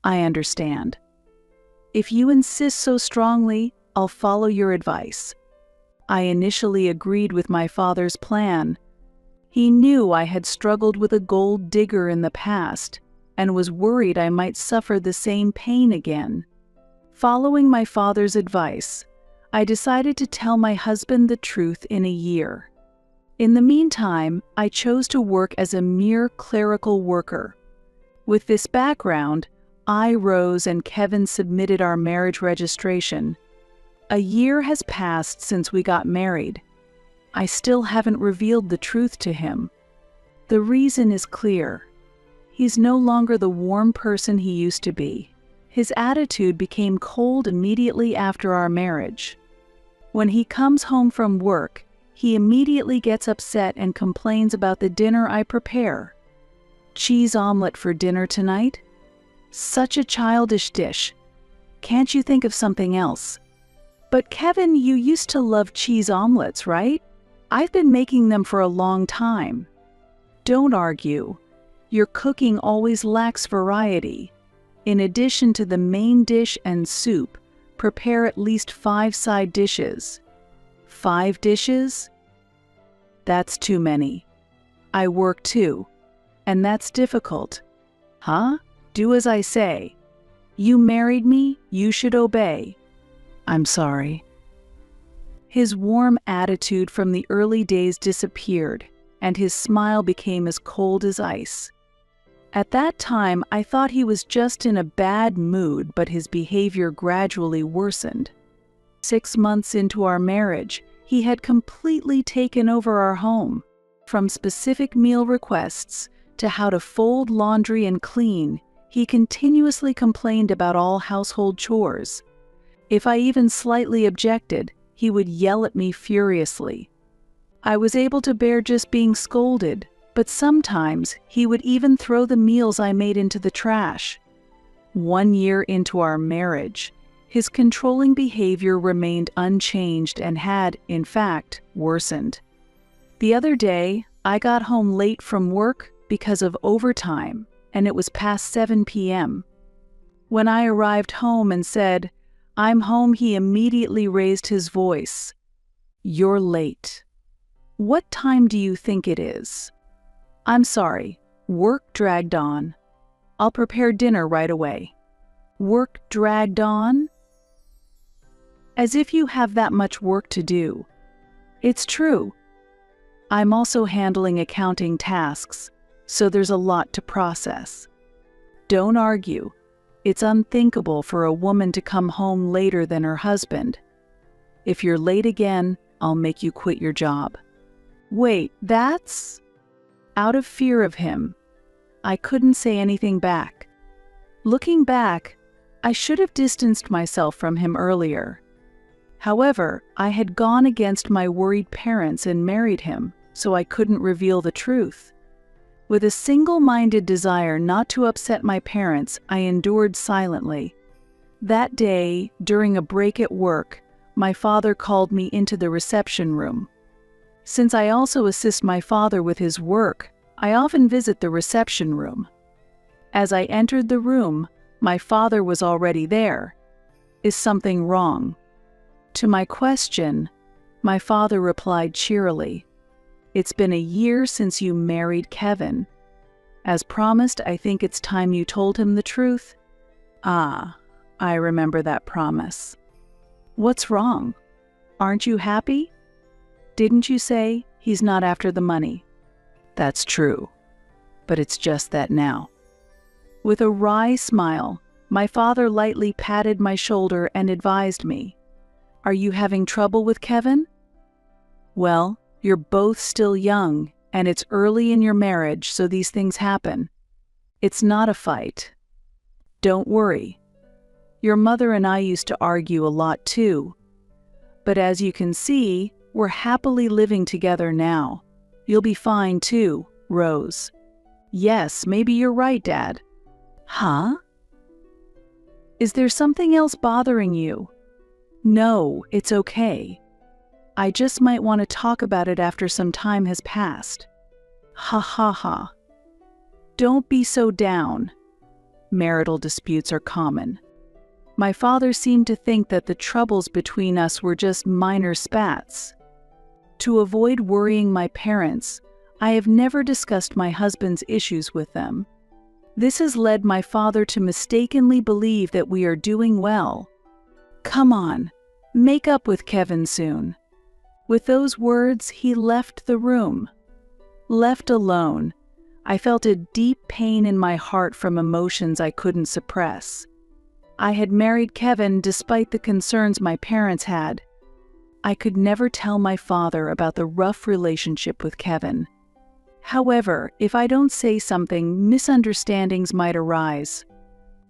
I understand. If you insist so strongly, I'll follow your advice. I initially agreed with my father's plan. He knew I had struggled with a gold digger in the past and was worried I might suffer the same pain again. Following my father's advice, I decided to tell my husband the truth in a year. In the meantime, I chose to work as a mere clerical worker. With this background, I, Rose, and Kevin submitted our marriage registration. A year has passed since we got married. I still haven't revealed the truth to him. The reason is clear. He's no longer the warm person he used to be. His attitude became cold immediately after our marriage. When he comes home from work, he immediately gets upset and complains about the dinner I prepare. Cheese omelet for dinner tonight? Such a childish dish. Can't you think of something else? But Kevin, you used to love cheese omelets, right? I've been making them for a long time. Don't argue. Your cooking always lacks variety. In addition to the main dish and soup, prepare at least 5 side dishes. 5 dishes? That's too many. I work too, and that's difficult. Huh? Do as I say. You married me, you should obey. I'm sorry. His warm attitude from the early days disappeared, and his smile became as cold as ice. At that time, I thought he was just in a bad mood, but his behavior gradually worsened. 6 months into our marriage, he had completely taken over our home. From specific meal requests to how to fold laundry and clean, he continuously complained about all household chores. If I even slightly objected, he would yell at me furiously. I was able to bear just being scolded, but sometimes he would even throw the meals I made into the trash. 1 year into our marriage, his controlling behavior remained unchanged and had, in fact, worsened. The other day, I got home late from work because of overtime, and it was past 7 p.m. When I arrived home and said, "I'm home," he immediately raised his voice. "You're late. What time do you think it is?" "I'm sorry. Work dragged on. I'll prepare dinner right away." Work dragged on? As if you have that much work to do. It's true. I'm also handling accounting tasks, so there's a lot to process. Don't argue. It's unthinkable for a woman to come home later than her husband. If you're late again, I'll make you quit your job. Wait, that's... Out of fear of him, I couldn't say anything back. Looking back, I should have distanced myself from him earlier. However, I had gone against my worried parents and married him, so I couldn't reveal the truth. With a single-minded desire not to upset my parents, I endured silently. That day, during a break at work, my father called me into the reception room. Since I also assist my father with his work, I often visit the reception room. As I entered the room, my father was already there. "Is something wrong?" To my question, my father replied cheerily, "It's been a year since you married Kevin. As promised, I think it's time you told him the truth." Ah, I remember that promise. "What's wrong? Aren't you happy? Didn't you say he's not after the money?" "That's true, but it's just that now." With a wry smile, my father lightly patted my shoulder and advised me, "Are you having trouble with Kevin? Well, you're both still young, and it's early in your marriage, so these things happen. It's not a fight. Don't worry. Your mother and I used to argue a lot too. But as you can see, we're happily living together now. You'll be fine too, Rose." "Yes, maybe you're right, Dad." "Huh? Is there something else bothering you?" "No, it's okay. I just might want to talk about it after some time has passed." Ha ha ha. Don't be so down. marital disputes are common. My father seemed to think that the troubles between us were just minor spats. To avoid worrying my parents, I have never discussed my husband's issues with them. This has led my father to mistakenly believe that we are doing well. Come on, make up with Kevin soon. With those words, he left the room. Left alone, I felt a deep pain in my heart from emotions I couldn't suppress. I had married Kevin despite the concerns my parents had. I could never tell my father about the rough relationship with Kevin. However, if I don't say something, misunderstandings might arise.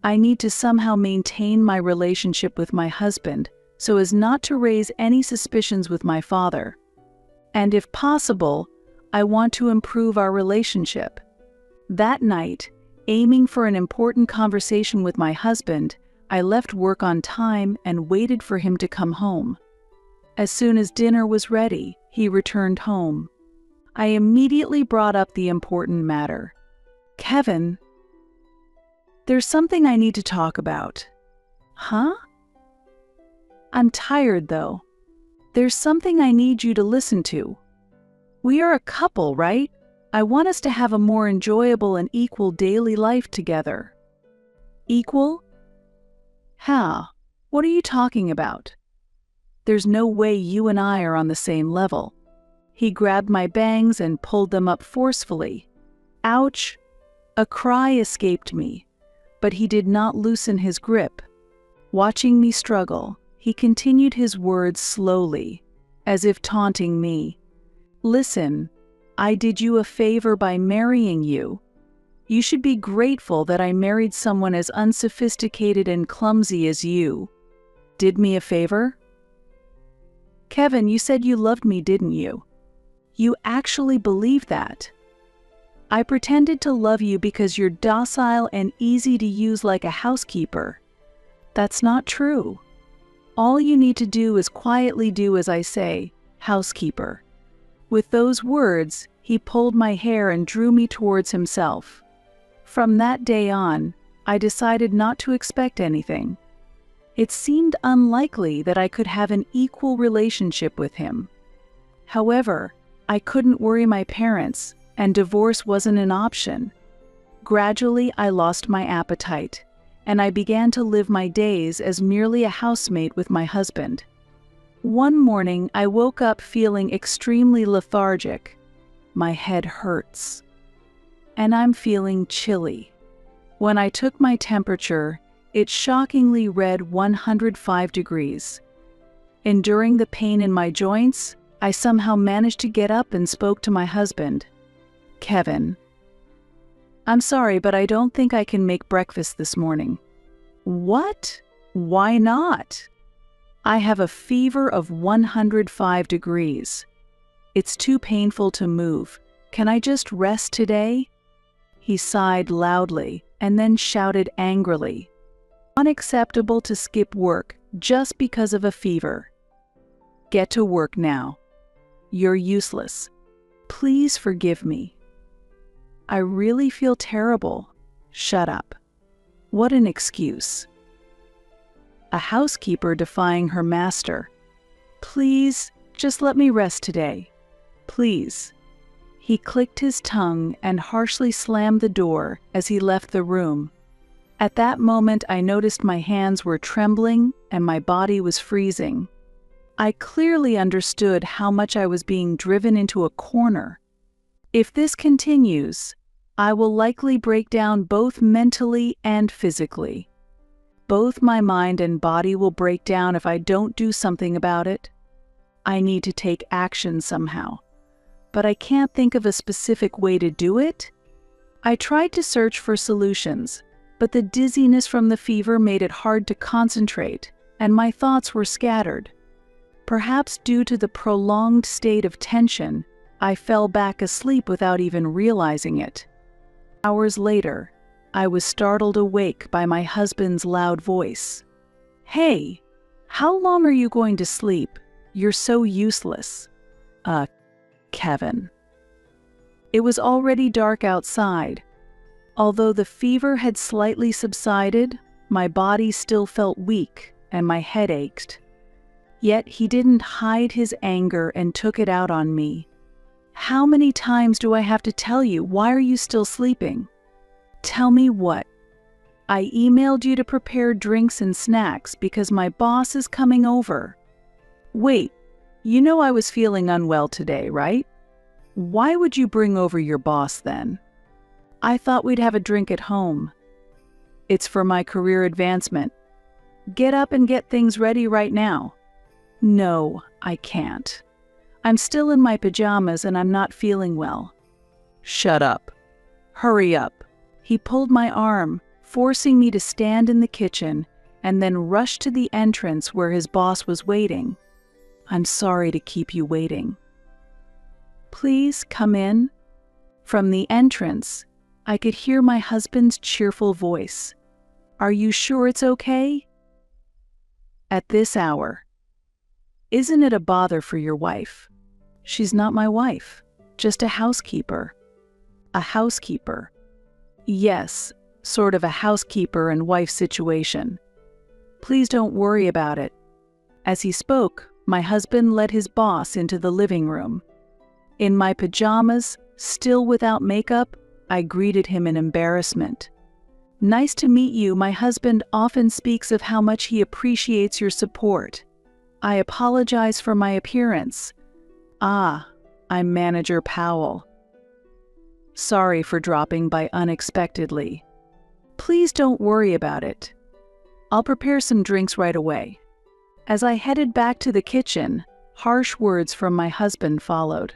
I need to somehow maintain my relationship with my husband so as not to raise any suspicions with my father. And if possible, I want to improve our relationship. That night, aiming for an important conversation with my husband, I left work on time and waited for him to come home. As soon as dinner was ready, he returned home. I immediately brought up the important matter. Kevin, there's something I need to talk about. Huh? I'm tired, though. There's something I need you to listen to. We are a couple, right? I want us to have a more enjoyable and equal daily life together. Equal? How? What are you talking about? There's no way you and I are on the same level. He grabbed my bangs and pulled them up forcefully. Ouch! A cry escaped me, but he did not loosen his grip. Watching me struggle, he continued his words slowly, as if taunting me. Listen, I did you a favor by marrying you. You should be grateful that I married someone as unsophisticated and clumsy as you. Did me a favor? Kevin, you said you loved me, didn't you? You actually believe that. I pretended to love you because you're docile and easy to use like a housekeeper. That's not true. All you need to do is quietly do as I say, housekeeper. With those words, he pulled my hair and drew me towards himself. From that day on, I decided not to expect anything. It seemed unlikely that I could have an equal relationship with him. However, I couldn't worry my parents, and divorce wasn't an option. Gradually, I lost my appetite, and I began to live my days as merely a housemate with my husband. One morning, I woke up feeling extremely lethargic. My head hurts, and I'm feeling chilly. When I took my temperature, it shockingly read 105 degrees. Enduring the pain in my joints, I somehow managed to get up and spoke to my husband. Kevin, I'm sorry, but I don't think I can make breakfast this morning. What? Why not? I have a fever of 105 degrees. It's too painful to move. Can I just rest today? He sighed loudly and then shouted angrily. Unacceptable to skip work just because of a fever. Get to work now. You're useless. Please forgive me. I really feel terrible. Shut up. What an excuse. A housekeeper defying her master. Please, just let me rest today. Please. He clicked his tongue and harshly slammed the door as he left the room. At that moment, I noticed my hands were trembling and my body was freezing. I clearly understood how much I was being driven into a corner. If this continues, I will likely break down both mentally and physically. Both my mind and body will break down if I don't do something about it. I need to take action somehow, but I can't think of a specific way to do it. I tried to search for solutions, but the dizziness from the fever made it hard to concentrate, and my thoughts were scattered. Perhaps due to the prolonged state of tension, I fell back asleep without even realizing it. Hours later, I was startled awake by my husband's loud voice. Hey, how long are you going to sleep? You're so useless. Kevin. It was already dark outside. Although the fever had slightly subsided, my body still felt weak and my head ached. Yet he didn't hide his anger and took it out on me. "How many times do I have to tell you? Why are you still sleeping?" "Tell me what?" "I emailed you to prepare drinks and snacks because my boss is coming over." "Wait, you know I was feeling unwell today, right? Why would you bring over your boss then?" "I thought we'd have a drink at home." "It's for my career advancement. Get up and get things ready right now." "No, I can't. I'm still in my pajamas and I'm not feeling well." "Shut up. Hurry up." He pulled my arm, forcing me to stand in the kitchen and then rush to the entrance where his boss was waiting. "I'm sorry to keep you waiting." "Please come in." From the entrance, I could hear my husband's cheerful voice. "Are you sure it's okay?" "At this hour." "Isn't it a bother for your wife?" "She's not my wife, just a housekeeper." "A housekeeper?" "Yes, sort of a housekeeper and wife situation." "Please don't worry about it." As he spoke, my husband led his boss into the living room. In my pajamas, still without makeup, I greeted him in embarrassment. "Nice to meet you. My husband often speaks of how much he appreciates your support. I apologize for my appearance." "Ah, I'm Manager Powell. Sorry for dropping by unexpectedly." "Please don't worry about it. I'll prepare some drinks right away." As I headed back to the kitchen, harsh words from my husband followed.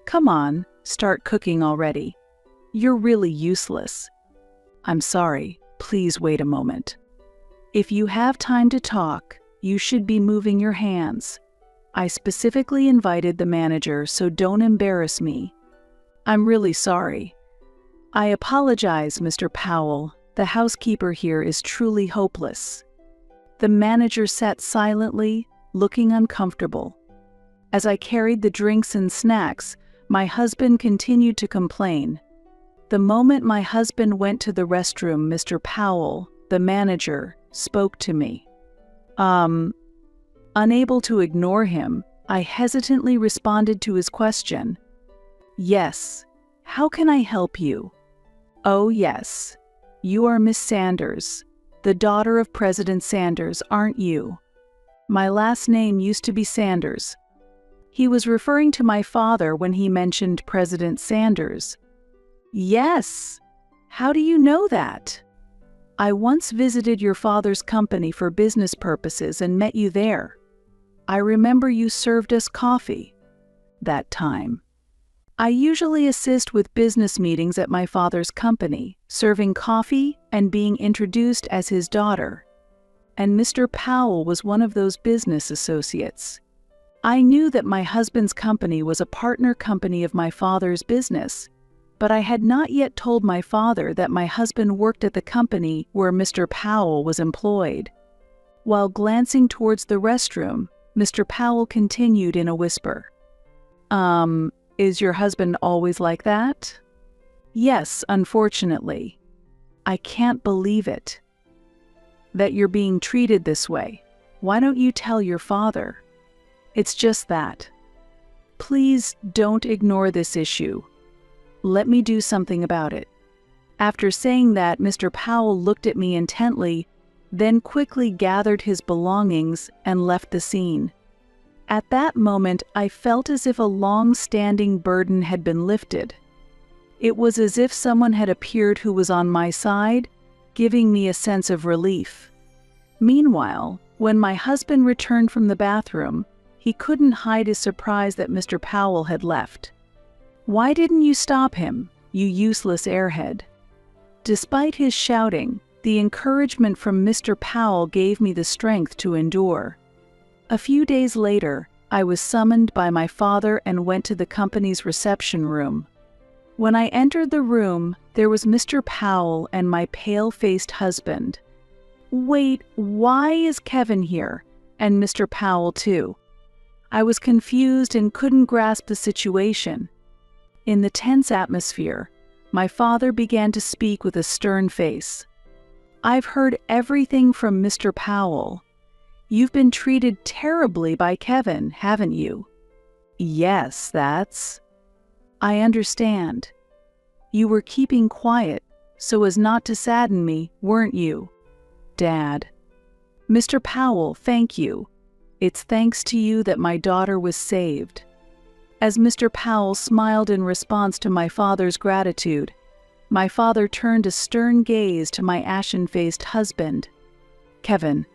"Come on, start cooking already. You're really useless." "I'm sorry, please wait a moment." "If you have time to talk, you should be moving your hands. I specifically invited the manager, so don't embarrass me." "I'm really sorry." "I apologize, Mr. Powell. The housekeeper here is truly hopeless." The manager sat silently, looking uncomfortable. As I carried the drinks and snacks, my husband continued to complain. The moment my husband went to the restroom, Mr. Powell, the manager, spoke to me. Unable to ignore him, I hesitantly responded to his question. "Yes. How can I help you?" "Oh, yes. You are Miss Sanders, the daughter of President Sanders, aren't you?" My last name used to be Sanders. He was referring to my father when he mentioned President Sanders. "Yes. How do you know that?" "I once visited your father's company for business purposes and met you there. I remember you served us coffee that time." I usually assist with business meetings at my father's company, serving coffee and being introduced as his daughter. And Mr. Powell was one of those business associates. I knew that my husband's company was a partner company of my father's business, but I had not yet told my father that my husband worked at the company where Mr. Powell was employed. While glancing towards the restroom, Mr. Powell continued in a whisper. Is your husband always like that?" "Yes, unfortunately." "I can't believe it. That you're being treated this way. Why don't you tell your father?" "It's just that." "Please don't ignore this issue. Let me do something about it." After saying that, Mr. Powell looked at me intently, then quickly gathered his belongings and left the scene. At that moment, I felt as if a long-standing burden had been lifted. It was as if someone had appeared who was on my side, giving me a sense of relief. Meanwhile, when my husband returned from the bathroom, he couldn't hide his surprise that Mr. Powell had left. "Why didn't you stop him, you useless airhead?" Despite his shouting, the encouragement from Mr. Powell gave me the strength to endure. A few days later, I was summoned by my father and went to the company's reception room. When I entered the room, there was Mr. Powell and my pale-faced husband. "Wait, why is Kevin here? And Mr. Powell too?" I was confused and couldn't grasp the situation. In the tense atmosphere, My father began to speak with a stern face. "I've heard everything from Mr. Powell. You've been treated terribly by Kevin, haven't you?" "Yes, that's—" "I understand. You were keeping quiet so as not to sadden me, weren't you?" "Dad." "Mr. Powell, thank you. It's thanks to you that my daughter was saved." As Mr. Powell smiled in response to my father's gratitude, my father turned a stern gaze to my ashen-faced husband. "Kevin,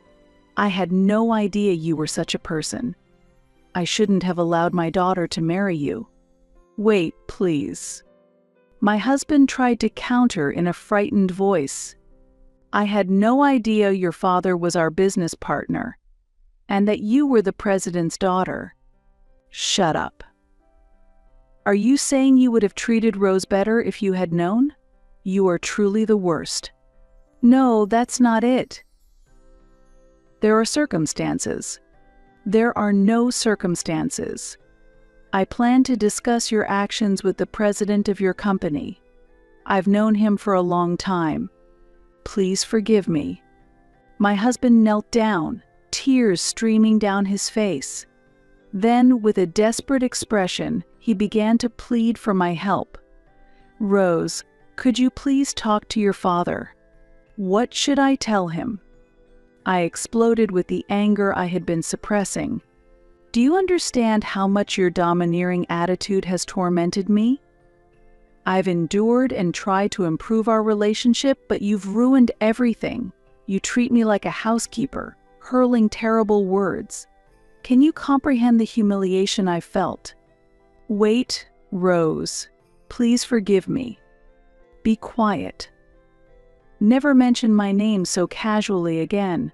I had no idea you were such a person. I shouldn't have allowed my daughter to marry you." "Wait, please." My husband tried to counter in a frightened voice. "I had no idea your father was our business partner, and that you were the president's daughter." "Shut up. Are you saying you would have treated Rose better if you had known? You are truly the worst." "No, that's not it. There are circumstances." "There are no circumstances. I plan to discuss your actions with the president of your company. I've known him for a long time. Please forgive me." My husband knelt down, tears streaming down his face. Then, with a desperate expression, he began to plead for my help. "Rose, could you please talk to your father? What should I tell him?" I exploded with the anger I had been suppressing. "Do you understand how much your domineering attitude has tormented me? I've endured and tried to improve our relationship, but you've ruined everything. You treat me like a housekeeper, hurling terrible words. Can you comprehend the humiliation I felt?" "Wait, Rose. Please forgive me. Be quiet. Never mention my name so casually again.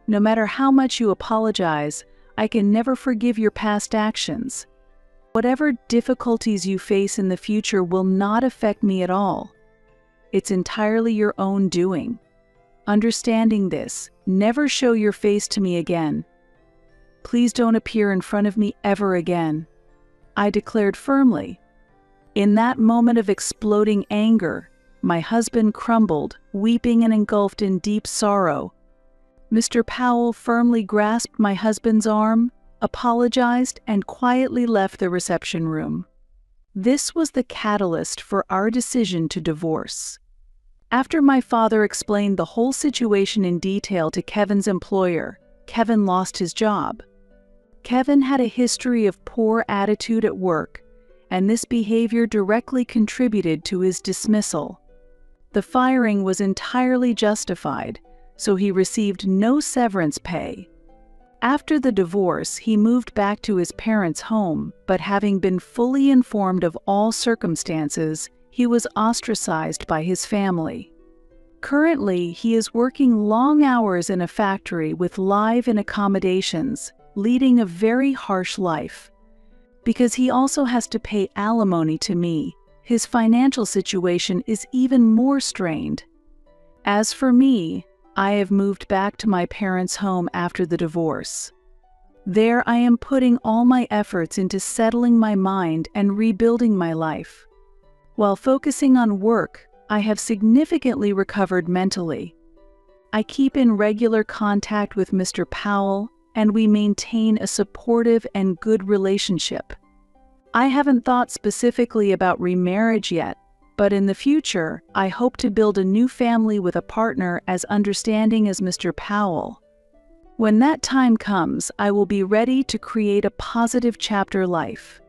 No matter how much you apologize, I can never forgive your past actions. Whatever difficulties you face in the future will not affect me at all. It's entirely your own doing. Understanding this, never show your face to me again. Please don't appear in front of me ever again," I declared firmly. In that moment of exploding anger, my husband crumbled, weeping and engulfed in deep sorrow. Mr. Powell firmly grasped my husband's arm, apologized, and quietly left the reception room. This was the catalyst for our decision to divorce. After my father explained the whole situation in detail to Kevin's employer, Kevin lost his job. Kevin had a history of poor attitude at work, and this behavior directly contributed to his dismissal. The firing was entirely justified, so he received no severance pay. After the divorce, he moved back to his parents' home, but having been fully informed of all circumstances, he was ostracized by his family. Currently, he is working long hours in a factory with live-in accommodations, leading a very harsh life. Because he also has to pay alimony to me, his financial situation is even more strained. As for me, I have moved back to my parents' home after the divorce. There I am putting all my efforts into settling my mind and rebuilding my life. While focusing on work, I have significantly recovered mentally. I keep in regular contact with Mr. Powell, and we maintain a supportive and good relationship. I haven't thought specifically about remarriage yet, but in the future, I hope to build a new family with a partner as understanding as Mr. Powell. When that time comes, I will be ready to create a positive chapter life.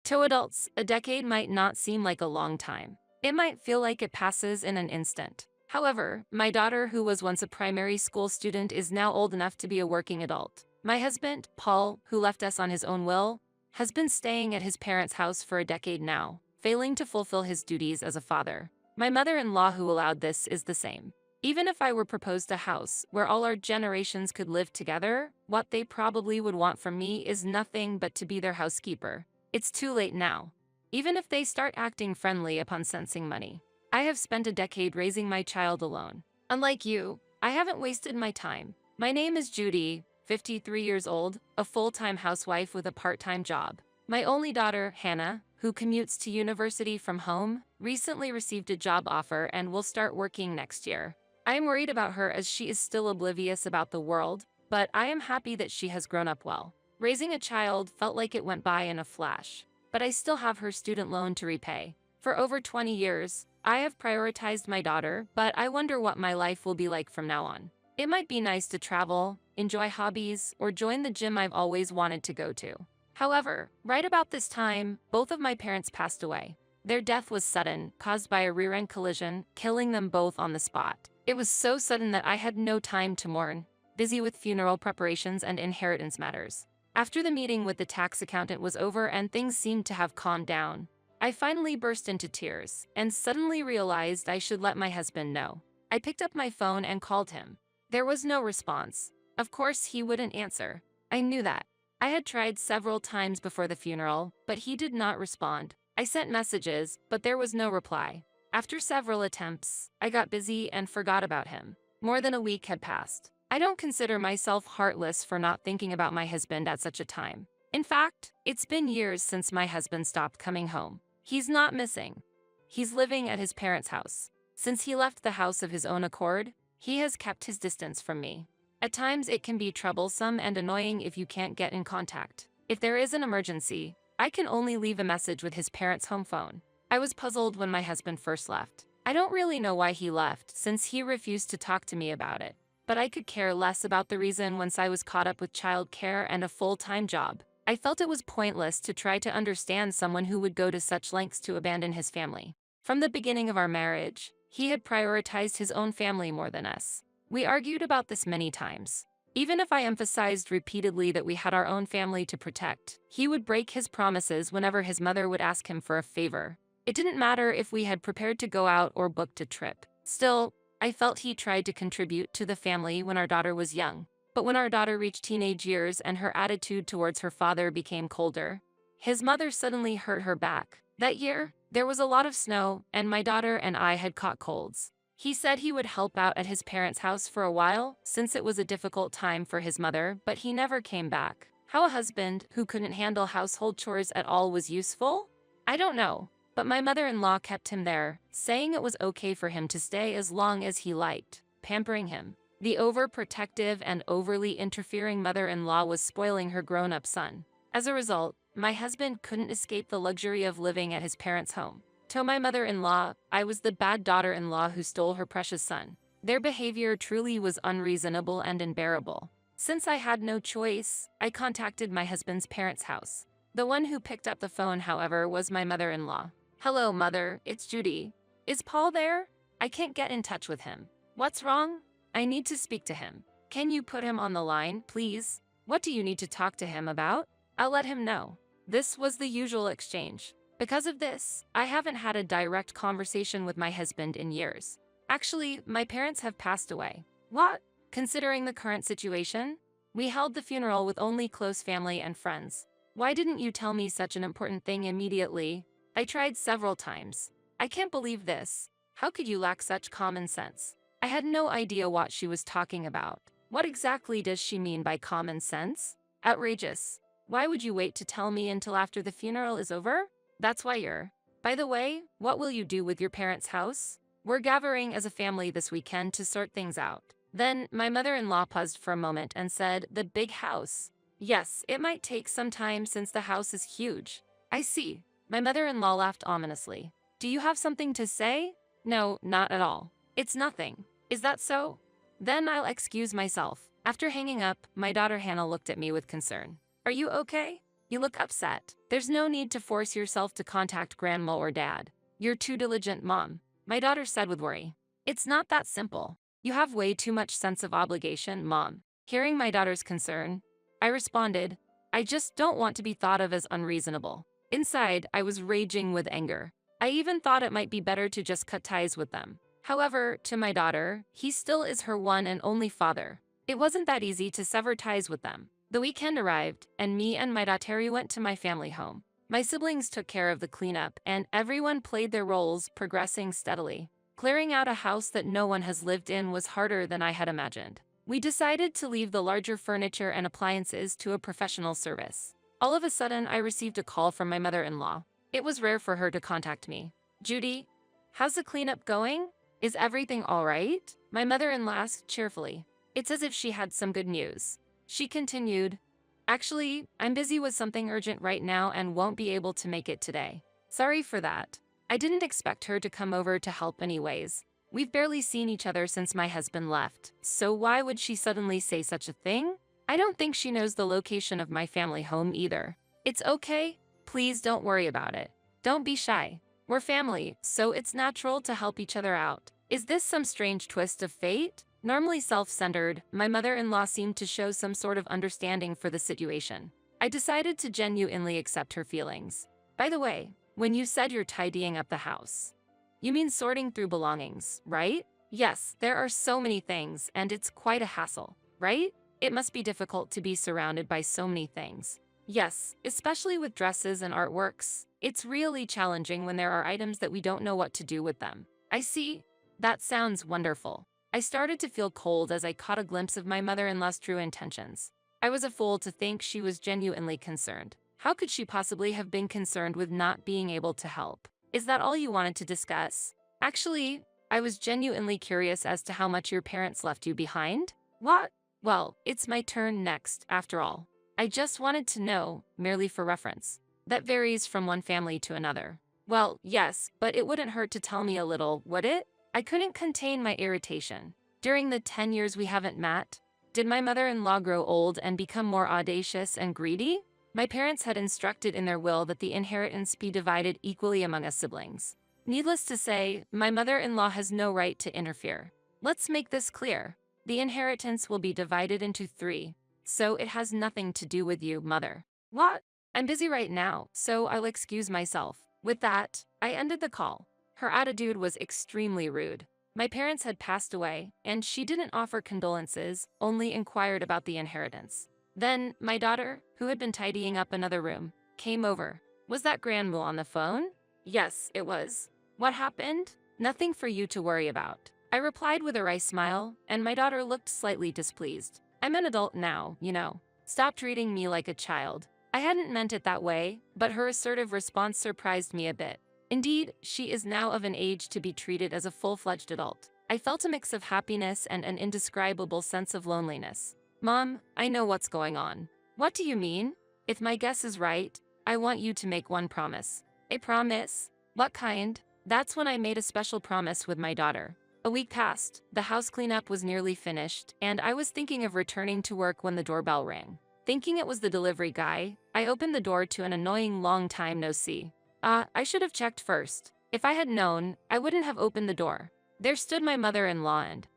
To adults, a decade might not seem like a long time. It might feel like it passes in an instant. However, my daughter, who was once a primary school student, is now old enough to be a working adult. My husband, Paul, who left us on his own will, has been staying at his parents' house for a decade now, failing to fulfill his duties as a father. My mother-in-law, who allowed this, is the same. Even if I were proposed a house where all our generations could live together, what they probably would want from me is nothing but to be their housekeeper. It's too late now. Even if they start acting friendly upon sensing money. I have spent a decade raising my child alone. Unlike you, I haven't wasted my time. My name is Judy, 53 years old, a full-time housewife with a part-time job. My only daughter, Hannah, who commutes to university from home, recently received a job offer and will start working next year. I am worried about her as she is still oblivious about the world, but I am happy that she has grown up well. Raising a child felt like it went by in a flash, but I still have her student loan to repay. For over 20 years, I have prioritized my daughter, but I wonder what my life will be like from now on. It might be nice to travel, enjoy hobbies, or join the gym I've always wanted to go to. However, right about this time, both of my parents passed away. Their death was sudden, caused by a rear-end collision, killing them both on the spot. It was so sudden that I had no time to mourn, busy with funeral preparations and inheritance matters. After the meeting with the tax accountant was over and things seemed to have calmed down, I finally burst into tears and suddenly realized I should let my husband know. I picked up my phone and called him. There was no response. Of course, he wouldn't answer. I knew that. I had tried several times before the funeral, but he did not respond. I sent messages, but there was no reply. After several attempts, I got busy and forgot about him. More than a week had passed. I don't consider myself heartless for not thinking about my husband at such a time. In fact, it's been years since my husband stopped coming home. He's not missing. He's living at his parents' house. Since he left the house of his own accord, he has kept his distance from me. At times it can be troublesome and annoying if you can't get in contact. If there is an emergency, I can only leave a message with his parents' home phone. I was puzzled when my husband first left. I don't really know why he left since he refused to talk to me about it. But I could care less about the reason once I was caught up with childcare and a full-time job. I felt it was pointless to try to understand someone who would go to such lengths to abandon his family. From the beginning of our marriage, he had prioritized his own family more than us. We argued about this many times. Even if I emphasized repeatedly that we had our own family to protect, he would break his promises whenever his mother would ask him for a favor. It didn't matter if we had prepared to go out or booked a trip. Still, I felt he tried to contribute to the family when our daughter was young. But when our daughter reached teenage years and her attitude towards her father became colder, his mother suddenly hurt her back. That year, there was a lot of snow, and my daughter and I had caught colds. He said he would help out at his parents' house for a while, since it was a difficult time for his mother, but he never came back. How a husband who couldn't handle household chores at all was useful? I don't know. But my mother-in-law kept him there, saying it was okay for him to stay as long as he liked, pampering him. The overprotective and overly interfering mother-in-law was spoiling her grown-up son. As a result, my husband couldn't escape the luxury of living at his parents' home. To my mother-in-law, I was the bad daughter-in-law who stole her precious son. Their behavior truly was unreasonable and unbearable. Since I had no choice, I contacted my husband's parents' house. The one who picked up the phone, however, was my mother-in-law. "Hello, Mother, it's Judy. Is Paul there? I can't get in touch with him. What's wrong? I need to speak to him. Can you put him on the line, please? What do you need to talk to him about? I'll let him know." This was the usual exchange. Because of this, I haven't had a direct conversation with my husband in years. Actually, my parents have passed away. What? Considering the current situation, we held the funeral with only close family and friends. Why didn't you tell me such an important thing immediately? I tried several times. I can't believe this. How could you lack such common sense? I had no idea what she was talking about. What exactly does she mean by common sense? Outrageous. Why would you wait to tell me until after the funeral is over? That's why you're. By the way, what will you do with your parents' house? We're gathering as a family this weekend to sort things out. Then my mother-in-law paused for a moment and said, "The big house." Yes, it might take some time since the house is huge. I see. My mother-in-law laughed ominously. Do you have something to say? No, not at all. It's nothing. Is that so? Then I'll excuse myself. After hanging up, my daughter Hannah looked at me with concern. Are you okay? You look upset. There's no need to force yourself to contact grandma or dad. You're too diligent, Mom. My daughter said with worry. It's not that simple. You have way too much sense of obligation, Mom. Hearing my daughter's concern, I responded, I just don't want to be thought of as unreasonable. Inside, I was raging with anger. I even thought it might be better to just cut ties with them. However, to my daughter, he still is her one and only father. It wasn't that easy to sever ties with them. The weekend arrived, and me and my daughter went to my family home. My siblings took care of the cleanup, and everyone played their roles, progressing steadily. Clearing out a house that no one has lived in was harder than I had imagined. We decided to leave the larger furniture and appliances to a professional service. All of a sudden, I received a call from my mother-in-law. It was rare for her to contact me. "Judy, how's the cleanup going? Is everything all right?" My mother-in-law asked cheerfully. It's as if she had some good news. She continued, "Actually, I'm busy with something urgent right now and won't be able to make it today. Sorry for that." I didn't expect her to come over to help anyways. We've barely seen each other since my husband left, so why would she suddenly say such a thing? I don't think she knows the location of my family home either. It's okay. Please don't worry about it. Don't be shy. We're family, so it's natural to help each other out. Is this some strange twist of fate? Normally self-centered, my mother-in-law seemed to show some sort of understanding for the situation. I decided to genuinely accept her feelings. By the way, when you said you're tidying up the house, you mean sorting through belongings, right? Yes, there are so many things, and it's quite a hassle, right? It must be difficult to be surrounded by so many things. Yes, especially with dresses and artworks. It's really challenging when there are items that we don't know what to do with them. I see. That sounds wonderful. I started to feel cold as I caught a glimpse of my mother-in-law's true intentions. I was a fool to think she was genuinely concerned. How could she possibly have been concerned with not being able to help? Is that all you wanted to discuss? Actually, I was genuinely curious as to how much your parents left you behind. What? Well, it's my turn next, after all. I just wanted to know, merely for reference. That varies from one family to another. Well, yes, but it wouldn't hurt to tell me a little, would it? I couldn't contain my irritation. During the 10 years we haven't met, did my mother-in-law grow old and become more audacious and greedy? My parents had instructed in their will that the inheritance be divided equally among us siblings. Needless to say, my mother-in-law has no right to interfere. Let's make this clear. The inheritance will be divided into 3, so it has nothing to do with you, mother. What? I'm busy right now, so I'll excuse myself. With that, I ended the call. Her attitude was extremely rude. My parents had passed away, and she didn't offer condolences, only inquired about the inheritance. Then, my daughter, who had been tidying up another room, came over. Was that grandma on the phone? Yes, it was. What happened? Nothing for you to worry about. I replied with a wry smile, and my daughter looked slightly displeased. I'm an adult now, you know. Stop treating me like a child. I hadn't meant it that way, but her assertive response surprised me a bit. Indeed, she is now of an age to be treated as a full-fledged adult. I felt a mix of happiness and an indescribable sense of loneliness. Mom, I know what's going on. What do you mean? If my guess is right, I want you to make one promise. A promise? What kind? That's when I made a special promise with my daughter. A week passed, the house cleanup was nearly finished, and I was thinking of returning to work when the doorbell rang. Thinking it was the delivery guy, I opened the door to an annoying long time no see. I should have checked first. If I had known, I wouldn't have opened the door. There stood my mother-in-law and...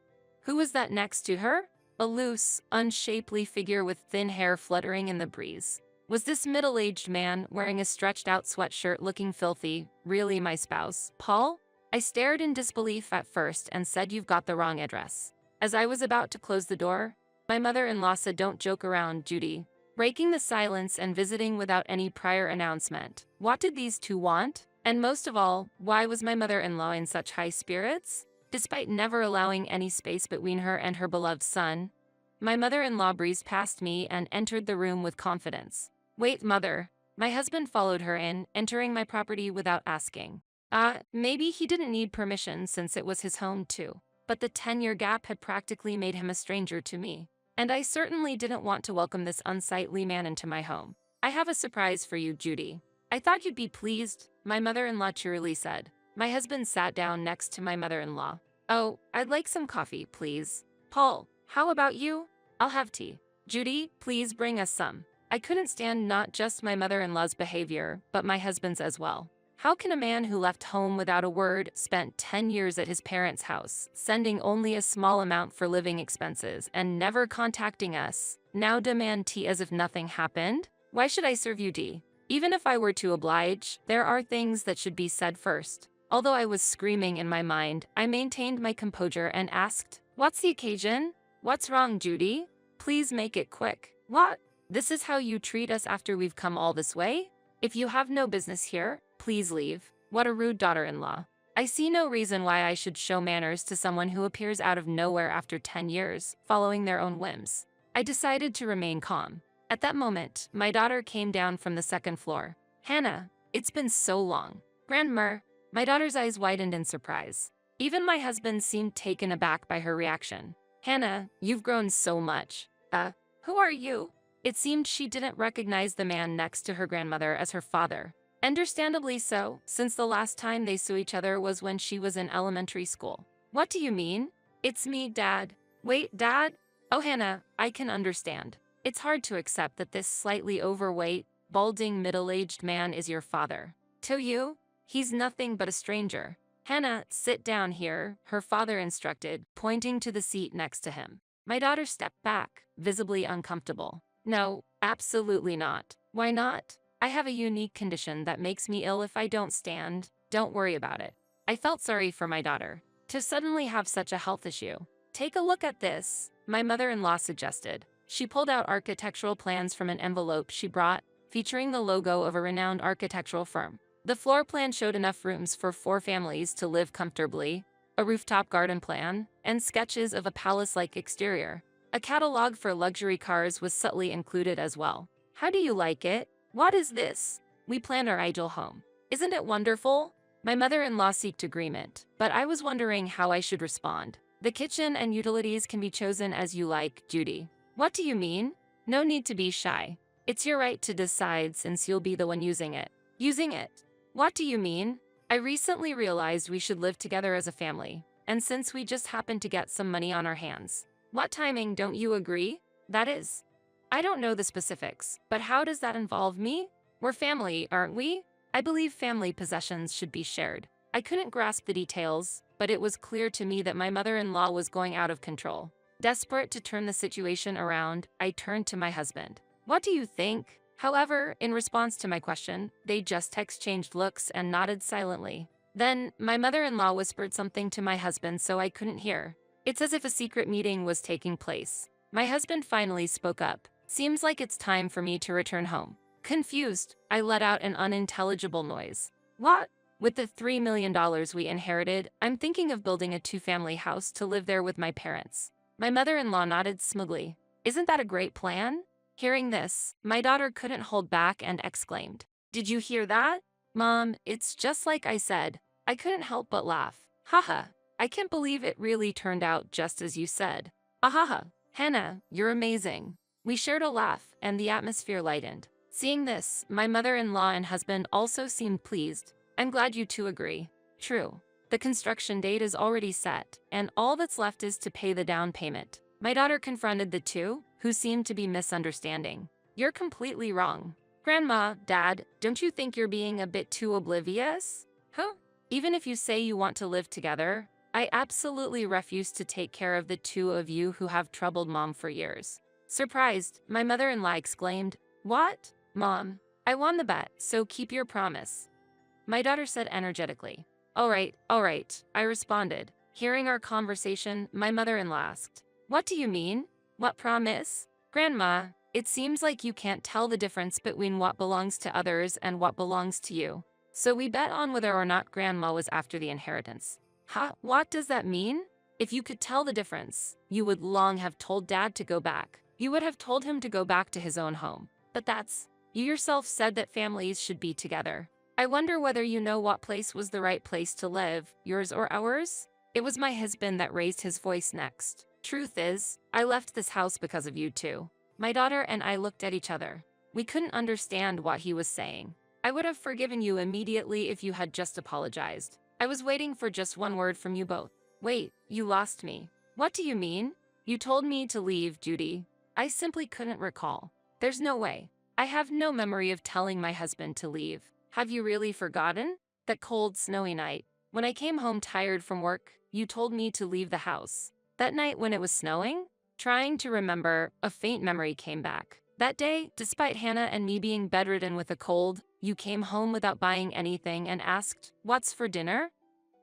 Who was that next to her? A loose, unshapely figure with thin hair fluttering in the breeze. Was this middle-aged man, wearing a stretched-out sweatshirt looking filthy, really my spouse, Paul? I stared in disbelief at first and said, "You've got the wrong address." As I was about to close the door, my mother-in-law said, "Don't joke around, Judy." Breaking the silence and visiting without any prior announcement. What did these two want? And most of all, why was my mother-in-law in such high spirits? Despite never allowing any space between her and her beloved son, my mother-in-law breezed past me and entered the room with confidence. Wait, mother. My husband followed her in, entering my property without asking. Maybe he didn't need permission since it was his home too. But the 10-year gap had practically made him a stranger to me. And I certainly didn't want to welcome this unsightly man into my home. I have a surprise for you, Judy. I thought you'd be pleased, my mother-in-law cheerily said. My husband sat down next to my mother-in-law. Oh, I'd like some coffee, please. Paul, how about you? I'll have tea. Judy, please bring us some. I couldn't stand not just my mother-in-law's behavior, but my husband's as well. How can a man who left home without a word, spent 10 years at his parents' house, sending only a small amount for living expenses, and never contacting us, now demand tea as if nothing happened? Why should I serve you tea? Even if I were to oblige, there are things that should be said first. Although I was screaming in my mind, I maintained my composure and asked, "What's the occasion? What's wrong, Judy? Please make it quick." What? This is how you treat us after we've come all this way? If you have no business here, please leave. What a rude daughter-in-law. I see no reason why I should show manners to someone who appears out of nowhere after 10 years, following their own whims. I decided to remain calm. At that moment, my daughter came down from the second floor. Hannah, it's been so long. Grandma, my daughter's eyes widened in surprise. Even my husband seemed taken aback by her reaction. Hannah, you've grown so much. Who are you? It seemed she didn't recognize the man next to her grandmother as her father. Understandably so, since the last time they saw each other was when she was in elementary school. What do you mean? It's me, Dad. Wait, Dad? Oh, Hannah, I can understand. It's hard to accept that this slightly overweight, balding middle-aged man is your father. To you, he's nothing but a stranger. Hannah, sit down here, her father instructed, pointing to the seat next to him. My daughter stepped back, visibly uncomfortable. No, absolutely not. Why not? I have a unique condition that makes me ill if I don't stand. Don't worry about it. I felt sorry for my daughter to suddenly have such a health issue. Take a look at this, my mother-in-law suggested. She pulled out architectural plans from an envelope she brought, featuring the logo of a renowned architectural firm. The floor plan showed enough rooms for 4 families to live comfortably, a rooftop garden plan, and sketches of a palace-like exterior. A catalog for luxury cars was subtly included as well. How do you like it? What is this? We planned our ideal home. Isn't it wonderful? My mother-in-law seeked agreement, but I was wondering how I should respond. The kitchen and utilities can be chosen as you like, Judy. What do you mean? No need to be shy. It's your right to decide since you'll be the one using it. Using it? What do you mean? I recently realized we should live together as a family, and since we just happened to get some money on our hands. What timing, don't you agree? That is. I don't know the specifics, but how does that involve me? We're family, aren't we? I believe family possessions should be shared. I couldn't grasp the details, but it was clear to me that my mother-in-law was going out of control. Desperate to turn the situation around, I turned to my husband. What do you think? However, in response to my question, they just exchanged looks and nodded silently. Then, my mother-in-law whispered something to my husband so I couldn't hear. It's as if a secret meeting was taking place. My husband finally spoke up. Seems like it's time for me to return home. Confused, I let out an unintelligible noise. What? With the $3 million we inherited, I'm thinking of building a 2-family house to live there with my parents. My mother-in-law nodded smugly. Isn't that a great plan? Hearing this, my daughter couldn't hold back and exclaimed, "Did you hear that? Mom, it's just like I said." I couldn't help but laugh. Haha, I can't believe it really turned out just as you said. Ahaha, Hannah, you're amazing. We shared a laugh, and the atmosphere lightened. Seeing this, my mother-in-law and husband also seemed pleased. I'm glad you two agree. True. The construction date is already set, and all that's left is to pay the down payment. My daughter confronted the two, who seemed to be misunderstanding. You're completely wrong. Grandma, Dad, don't you think you're being a bit too oblivious? Huh? Even if you say you want to live together, I absolutely refuse to take care of the two of you who have troubled Mom for years. Surprised, my mother-in-law exclaimed, "What? Mom, I won the bet, so keep your promise." My daughter said energetically. All right, I responded. Hearing our conversation, my mother-in-law asked, "What do you mean? What promise?" Grandma, it seems like you can't tell the difference between what belongs to others and what belongs to you. So we bet on whether or not Grandma was after the inheritance. Ha, what does that mean? If you could tell the difference, you would long have told Dad to go back. You would have told him to go back to his own home. But you yourself said that families should be together. I wonder whether you know what place was the right place to live, yours or ours? It was my husband that raised his voice next. Truth is, I left this house because of you two. My daughter and I looked at each other. We couldn't understand what he was saying. I would have forgiven you immediately if you had just apologized. I was waiting for just one word from you both. Wait, you lost me. What do you mean? You told me to leave, Judy. I simply couldn't recall. There's no way. I have no memory of telling my husband to leave. Have you really forgotten? That cold, snowy night, when I came home tired from work, you told me to leave the house. That night when it was snowing? Trying to remember, a faint memory came back. That day, despite Hannah and me being bedridden with a cold, you came home without buying anything and asked, "What's for dinner?"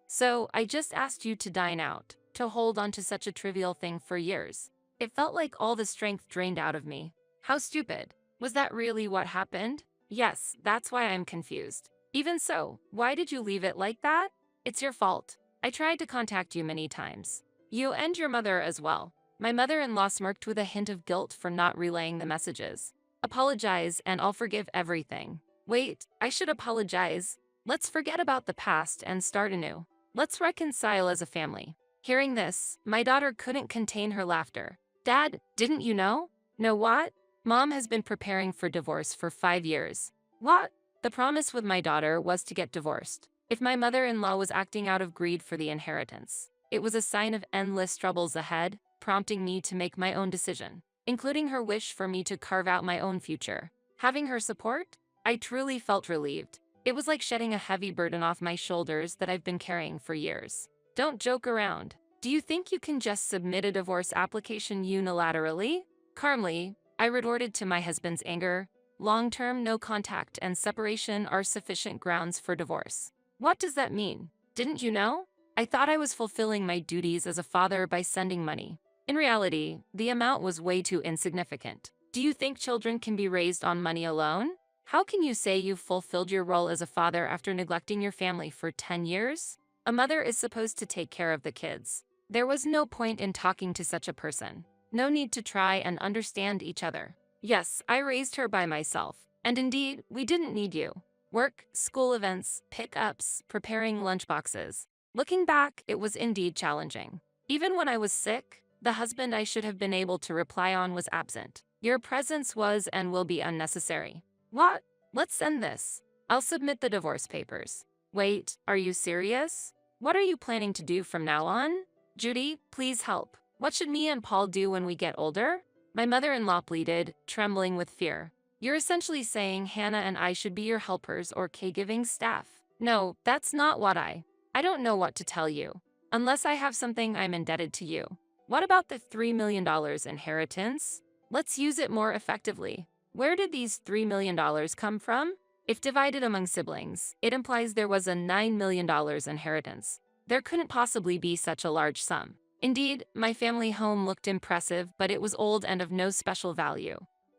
So I just asked you to dine out, to hold on to such a trivial thing for years. It felt like all the strength drained out of me. How stupid. Was that really what happened? Yes, that's why I'm confused. Even so, why did you leave it like that? It's your fault. I tried to contact you many times. You and your mother as well. My mother-in-law smirked with a hint of guilt for not relaying the messages. Apologize and I'll forgive everything. Wait, I should apologize. Let's forget about the past and start anew. Let's reconcile as a family. Hearing this, my daughter couldn't contain her laughter. Dad, didn't you know? Know what? Mom has been preparing for divorce for 5 years. What? The promise with my daughter was to get divorced. If my mother-in-law was acting out of greed for the inheritance, it was a sign of endless troubles ahead, prompting me to make my own decision, including her wish for me to carve out my own future. Having her support, I truly felt relieved. It was like shedding a heavy burden off my shoulders that I've been carrying for years. Don't joke around. Do you think you can just submit a divorce application unilaterally? Calmly, I retorted to my husband's anger. Long-term no contact and separation are sufficient grounds for divorce. What does that mean? Didn't you know? I thought I was fulfilling my duties as a father by sending money. In reality, the amount was way too insignificant. Do you think children can be raised on money alone? How can you say you've fulfilled your role as a father after neglecting your family for 10 years? A mother is supposed to take care of the kids. There was no point in talking to such a person. No need to try and understand each other. Yes, I raised her by myself. And indeed, we didn't need you. Work, school events, pickups, preparing lunchboxes. Looking back, it was indeed challenging. Even when I was sick, the husband I should have been able to rely on was absent. Your presence was and will be unnecessary. What? Let's end this. I'll submit the divorce papers. Wait, are you serious? What are you planning to do from now on? Judy, please help. What should me and Paul do when we get older? My mother-in-law pleaded, trembling with fear. You're essentially saying Hannah and I should be your helpers or caregiving staff. No, that's not what I don't know what to tell you. Unless I have something I'm indebted to you. What about the $3 million inheritance? Let's use it more effectively. Where did these $3 million come from? If divided among siblings, it implies there was a $9 million inheritance. There couldn't possibly be such a large sum. Indeed, my family home looked impressive, but it was old and of no special value.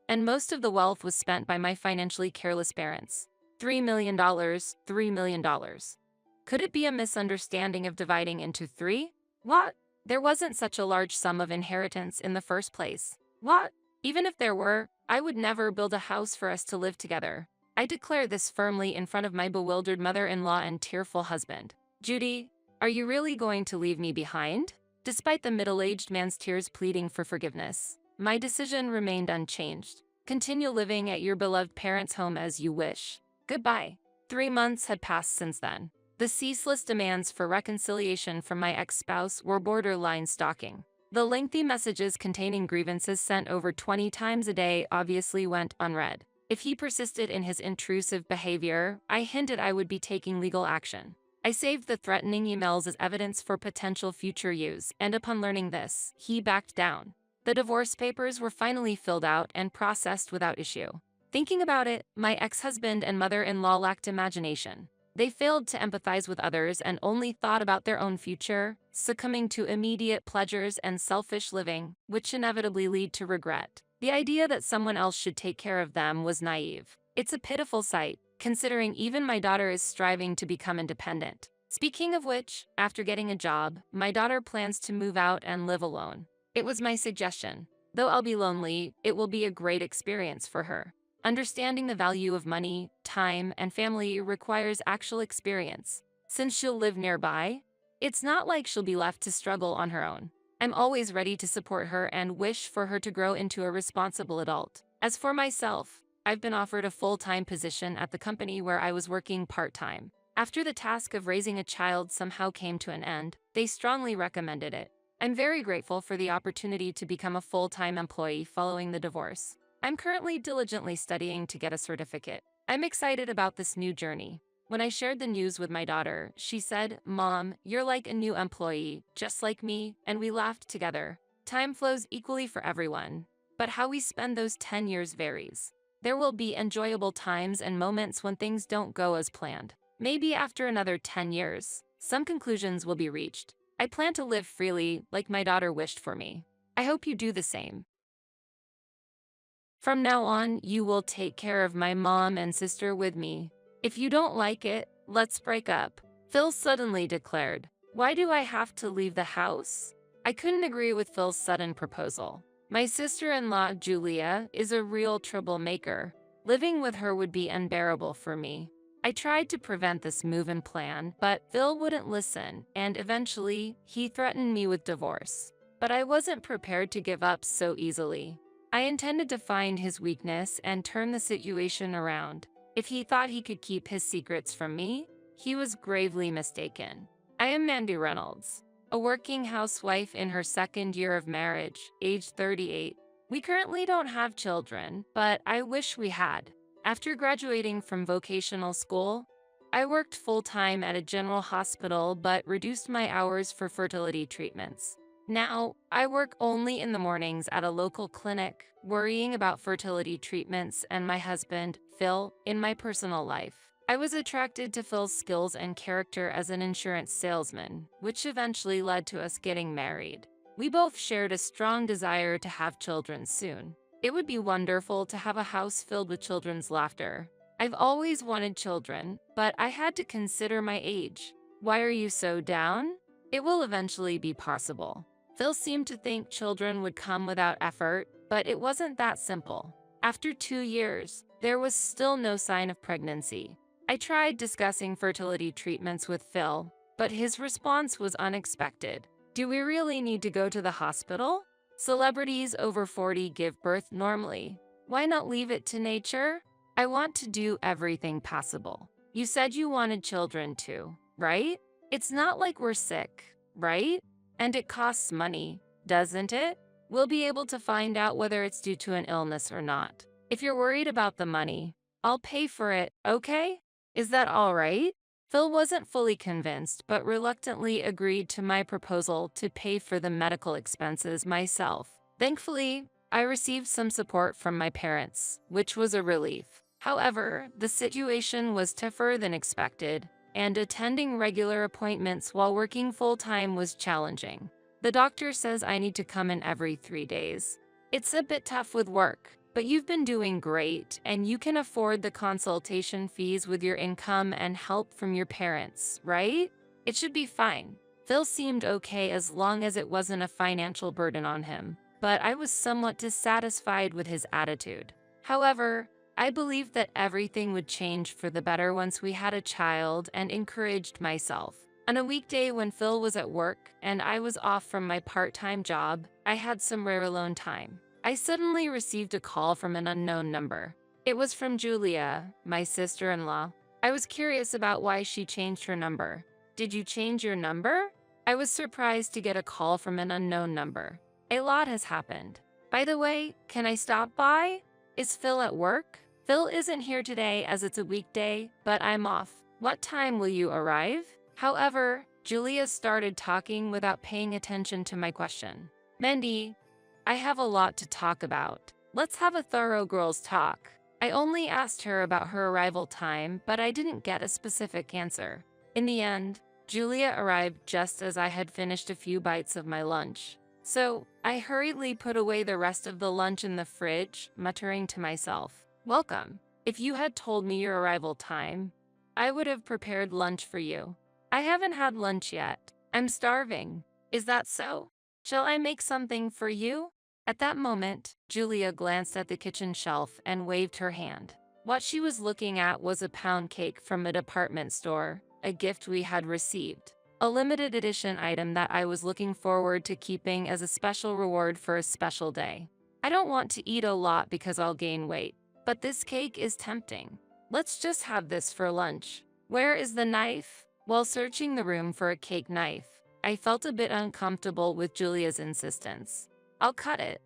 And most of the wealth was spent by my financially careless parents. $3 million, $3 million. Could it be a misunderstanding of dividing into 3? What? There wasn't such a large sum of inheritance in the first place. What? Even if there were, I would never build a house for us to live together. I declare this firmly in front of my bewildered mother-in-law and tearful husband. Judy, are you really going to leave me behind? Despite the middle-aged man's tears pleading for forgiveness, my decision remained unchanged. Continue living at your beloved parents' home as you wish. Goodbye. 3 months had passed since then. The ceaseless demands for reconciliation from my ex-spouse were borderline stalking. The lengthy messages containing grievances sent over 20 times a day obviously went unread. If he persisted in his intrusive behavior, I hinted I would be taking legal action. I saved the threatening emails as evidence for potential future use, and upon learning this, he backed down. The divorce papers were finally filled out and processed without issue. Thinking about it, my ex-husband and mother-in-law lacked imagination. They failed to empathize with others and only thought about their own future, succumbing to immediate pleasures and selfish living, which inevitably lead to regret. The idea that someone else should take care of them was naive. It's a pitiful sight, considering even my daughter is striving to become independent. Speaking of which, after getting a job, my daughter plans to move out and live alone. It was my suggestion. Though I'll be lonely, it will be a great experience for her. Understanding the value of money, time, and family requires actual experience. Since she'll live nearby, it's not like she'll be left to struggle on her own. I'm always ready to support her and wish for her to grow into a responsible adult. As for myself, I've been offered a full-time position at the company where I was working part-time. After the task of raising a child somehow came to an end, they strongly recommended it. I'm very grateful for the opportunity to become a full-time employee following the divorce. I'm currently diligently studying to get a certificate. I'm excited about this new journey. When I shared the news with my daughter, she said, "Mom, you're like a new employee, just like me," and we laughed together. Time flows equally for everyone, but how we spend those 10 years varies. There will be enjoyable times and moments when things don't go as planned. Maybe after another 10 years, some conclusions will be reached. I plan to live freely like my daughter wished for me. I hope you do the same. From now on, you will take care of my mom and sister with me. If you don't like it, let's break up. Phil suddenly declared, "Why do I have to leave the house?" I couldn't agree with Phil's sudden proposal. My sister-in-law, Julia, is a real troublemaker. Living with her would be unbearable for me. I tried to prevent this move-in plan, but Phil wouldn't listen, and eventually, he threatened me with divorce. But I wasn't prepared to give up so easily. I intended to find his weakness and turn the situation around. If he thought he could keep his secrets from me, he was gravely mistaken. I am Mandy Reynolds, a working housewife in her second year of marriage, age 38. We currently don't have children, but I wish we had. After graduating from vocational school, I worked full-time at a general hospital but reduced my hours for fertility treatments. Now, I work only in the mornings at a local clinic, worrying about fertility treatments and my husband, Phil, in my personal life. I was attracted to Phil's skills and character as an insurance salesman, which eventually led to us getting married. We both shared a strong desire to have children soon. It would be wonderful to have a house filled with children's laughter. I've always wanted children, but I had to consider my age. Why are you so down? It will eventually be possible. Phil seemed to think children would come without effort, but it wasn't that simple. After 2 years, there was still no sign of pregnancy. I tried discussing fertility treatments with Phil, but his response was unexpected. Do we really need to go to the hospital? Celebrities over 40 give birth normally. Why not leave it to nature? I want to do everything possible. You said you wanted children too, right? It's not like we're sick, right? And it costs money, doesn't it? We'll be able to find out whether it's due to an illness or not. If you're worried about the money, I'll pay for it, okay? Is that all right? Phil wasn't fully convinced, but reluctantly agreed to my proposal to pay for the medical expenses myself. Thankfully, I received some support from my parents, which was a relief. However, the situation was tougher than expected, and attending regular appointments while working full-time was challenging. The doctor says I need to come in every 3 days. It's a bit tough with work, but you've been doing great, and you can afford the consultation fees with your income and help from your parents, right? It should be fine. Phil seemed okay as long as it wasn't a financial burden on him, but I was somewhat dissatisfied with his attitude. However, I believed that everything would change for the better once we had a child and encouraged myself. On a weekday when Phil was at work and I was off from my part-time job, I had some rare alone time. I suddenly received a call from an unknown number. It was from Julia, my sister-in-law. I was curious about why she changed her number. Did you change your number? I was surprised to get a call from an unknown number. A lot has happened. By the way, can I stop by? Is Phil at work? Phil isn't here today as it's a weekday, but I'm off. What time will you arrive? However, Julia started talking without paying attention to my question. Mandy, I have a lot to talk about. Let's have a thorough girls' talk. I only asked her about her arrival time, but I didn't get a specific answer. In the end, Julia arrived just as I had finished a few bites of my lunch. So, I hurriedly put away the rest of the lunch in the fridge, muttering to myself, "Welcome. If you had told me your arrival time, I would have prepared lunch for you. I haven't had lunch yet. I'm starving. Is that so? Shall I make something for you?" At that moment, Julia glanced at the kitchen shelf and waved her hand. What she was looking at was a pound cake from a department store, a gift we had received. A limited edition item that I was looking forward to keeping as a special reward for a special day. I don't want to eat a lot because I'll gain weight, but this cake is tempting. Let's just have this for lunch. Where is the knife? While searching the room for a cake knife, I felt a bit uncomfortable with Julia's insistence. I'll cut it.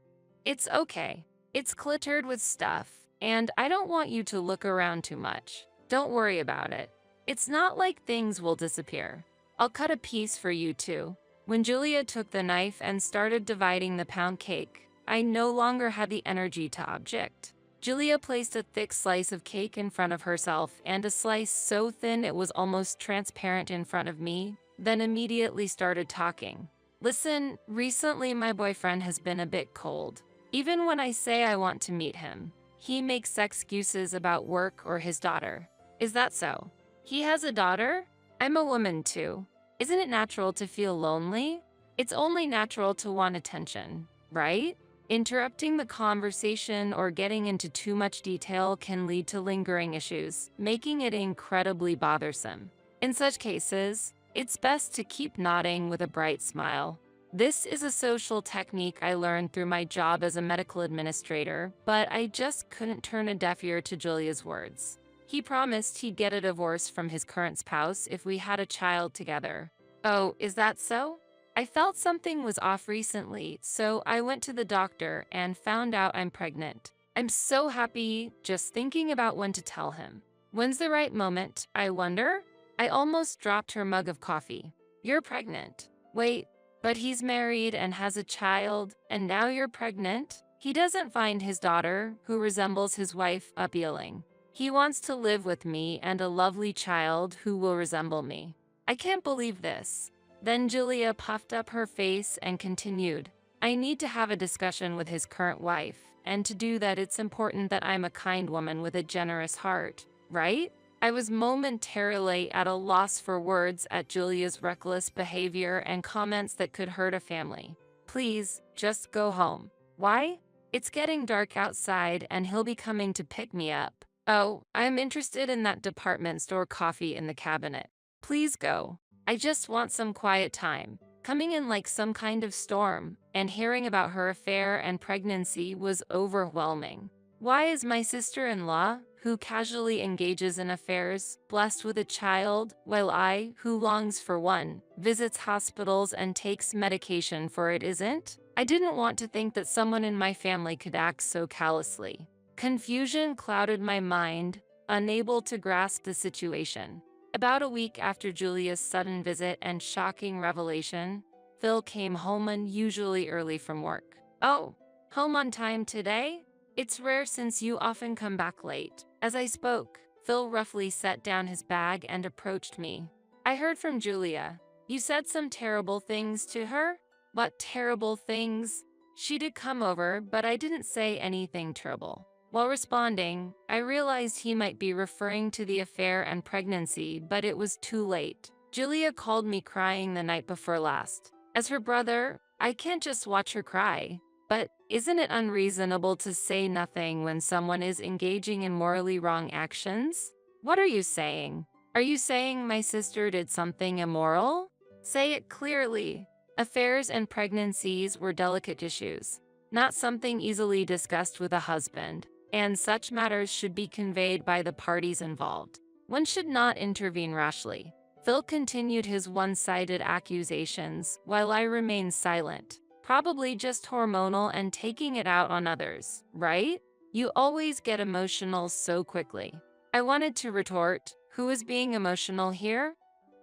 It's okay. It's cluttered with stuff, and I don't want you to look around too much. Don't worry about it. It's not like things will disappear. I'll cut a piece for you too. When Julia took the knife and started dividing the pound cake, I no longer had the energy to object. Julia placed a thick slice of cake in front of herself and a slice so thin it was almost transparent in front of me, then immediately started talking. Listen, recently my boyfriend has been a bit cold. Even when I say I want to meet him, he makes excuses about work or his daughter. Is that so? He has a daughter? I'm a woman too. Isn't it natural to feel lonely? It's only natural to want attention, right? Interrupting the conversation or getting into too much detail can lead to lingering issues, making it incredibly bothersome. In such cases, it's best to keep nodding with a bright smile. This is a social technique I learned through my job as a medical administrator, but I just couldn't turn a deaf ear to Julia's words. He promised he'd get a divorce from his current spouse if we had a child together. Oh, is that so? I felt something was off recently, so I went to the doctor and found out I'm pregnant. I'm so happy just thinking about when to tell him. When's the right moment, I wonder? I almost dropped her mug of coffee. You're pregnant. Wait, but he's married and has a child, and now you're pregnant? He doesn't find his daughter, who resembles his wife, appealing. He wants to live with me and a lovely child who will resemble me. I can't believe this. Then Julia puffed up her face and continued, I need to have a discussion with his current wife, and to do that it's important that I'm a kind woman with a generous heart, right? I was momentarily at a loss for words at Julia's reckless behavior and comments that could hurt a family. Please, just go home. Why? It's getting dark outside and he'll be coming to pick me up. Oh, I'm interested in that department store coffee in the cabinet. Please go. I just want some quiet time. Coming in like some kind of storm, and hearing about her affair and pregnancy was overwhelming. Why is my sister-in-law, who casually engages in affairs, blessed with a child, while I, who longs for one, visits hospitals and takes medication for it isn't? I didn't want to think that someone in my family could act so callously. Confusion clouded my mind, unable to grasp the situation. About a week after Julia's sudden visit and shocking revelation, Phil came home unusually early from work. Oh, home on time today? It's rare since you often come back late. As I spoke, Phil roughly set down his bag and approached me. I heard from Julia. You said some terrible things to her? What terrible things? She did come over, but I didn't say anything terrible. While responding, I realized he might be referring to the affair and pregnancy, but it was too late. Julia called me crying the night before last. As her brother, I can't just watch her cry. But isn't it unreasonable to say nothing when someone is engaging in morally wrong actions? What are you saying? Are you saying my sister did something immoral? Say it clearly. Affairs and pregnancies were delicate issues, not something easily discussed with a husband, and such matters should be conveyed by the parties involved. One should not intervene rashly. Phil continued his one-sided accusations while I remained silent. Probably just hormonal and taking it out on others, right? You always get emotional so quickly. I wanted to retort, who is being emotional here?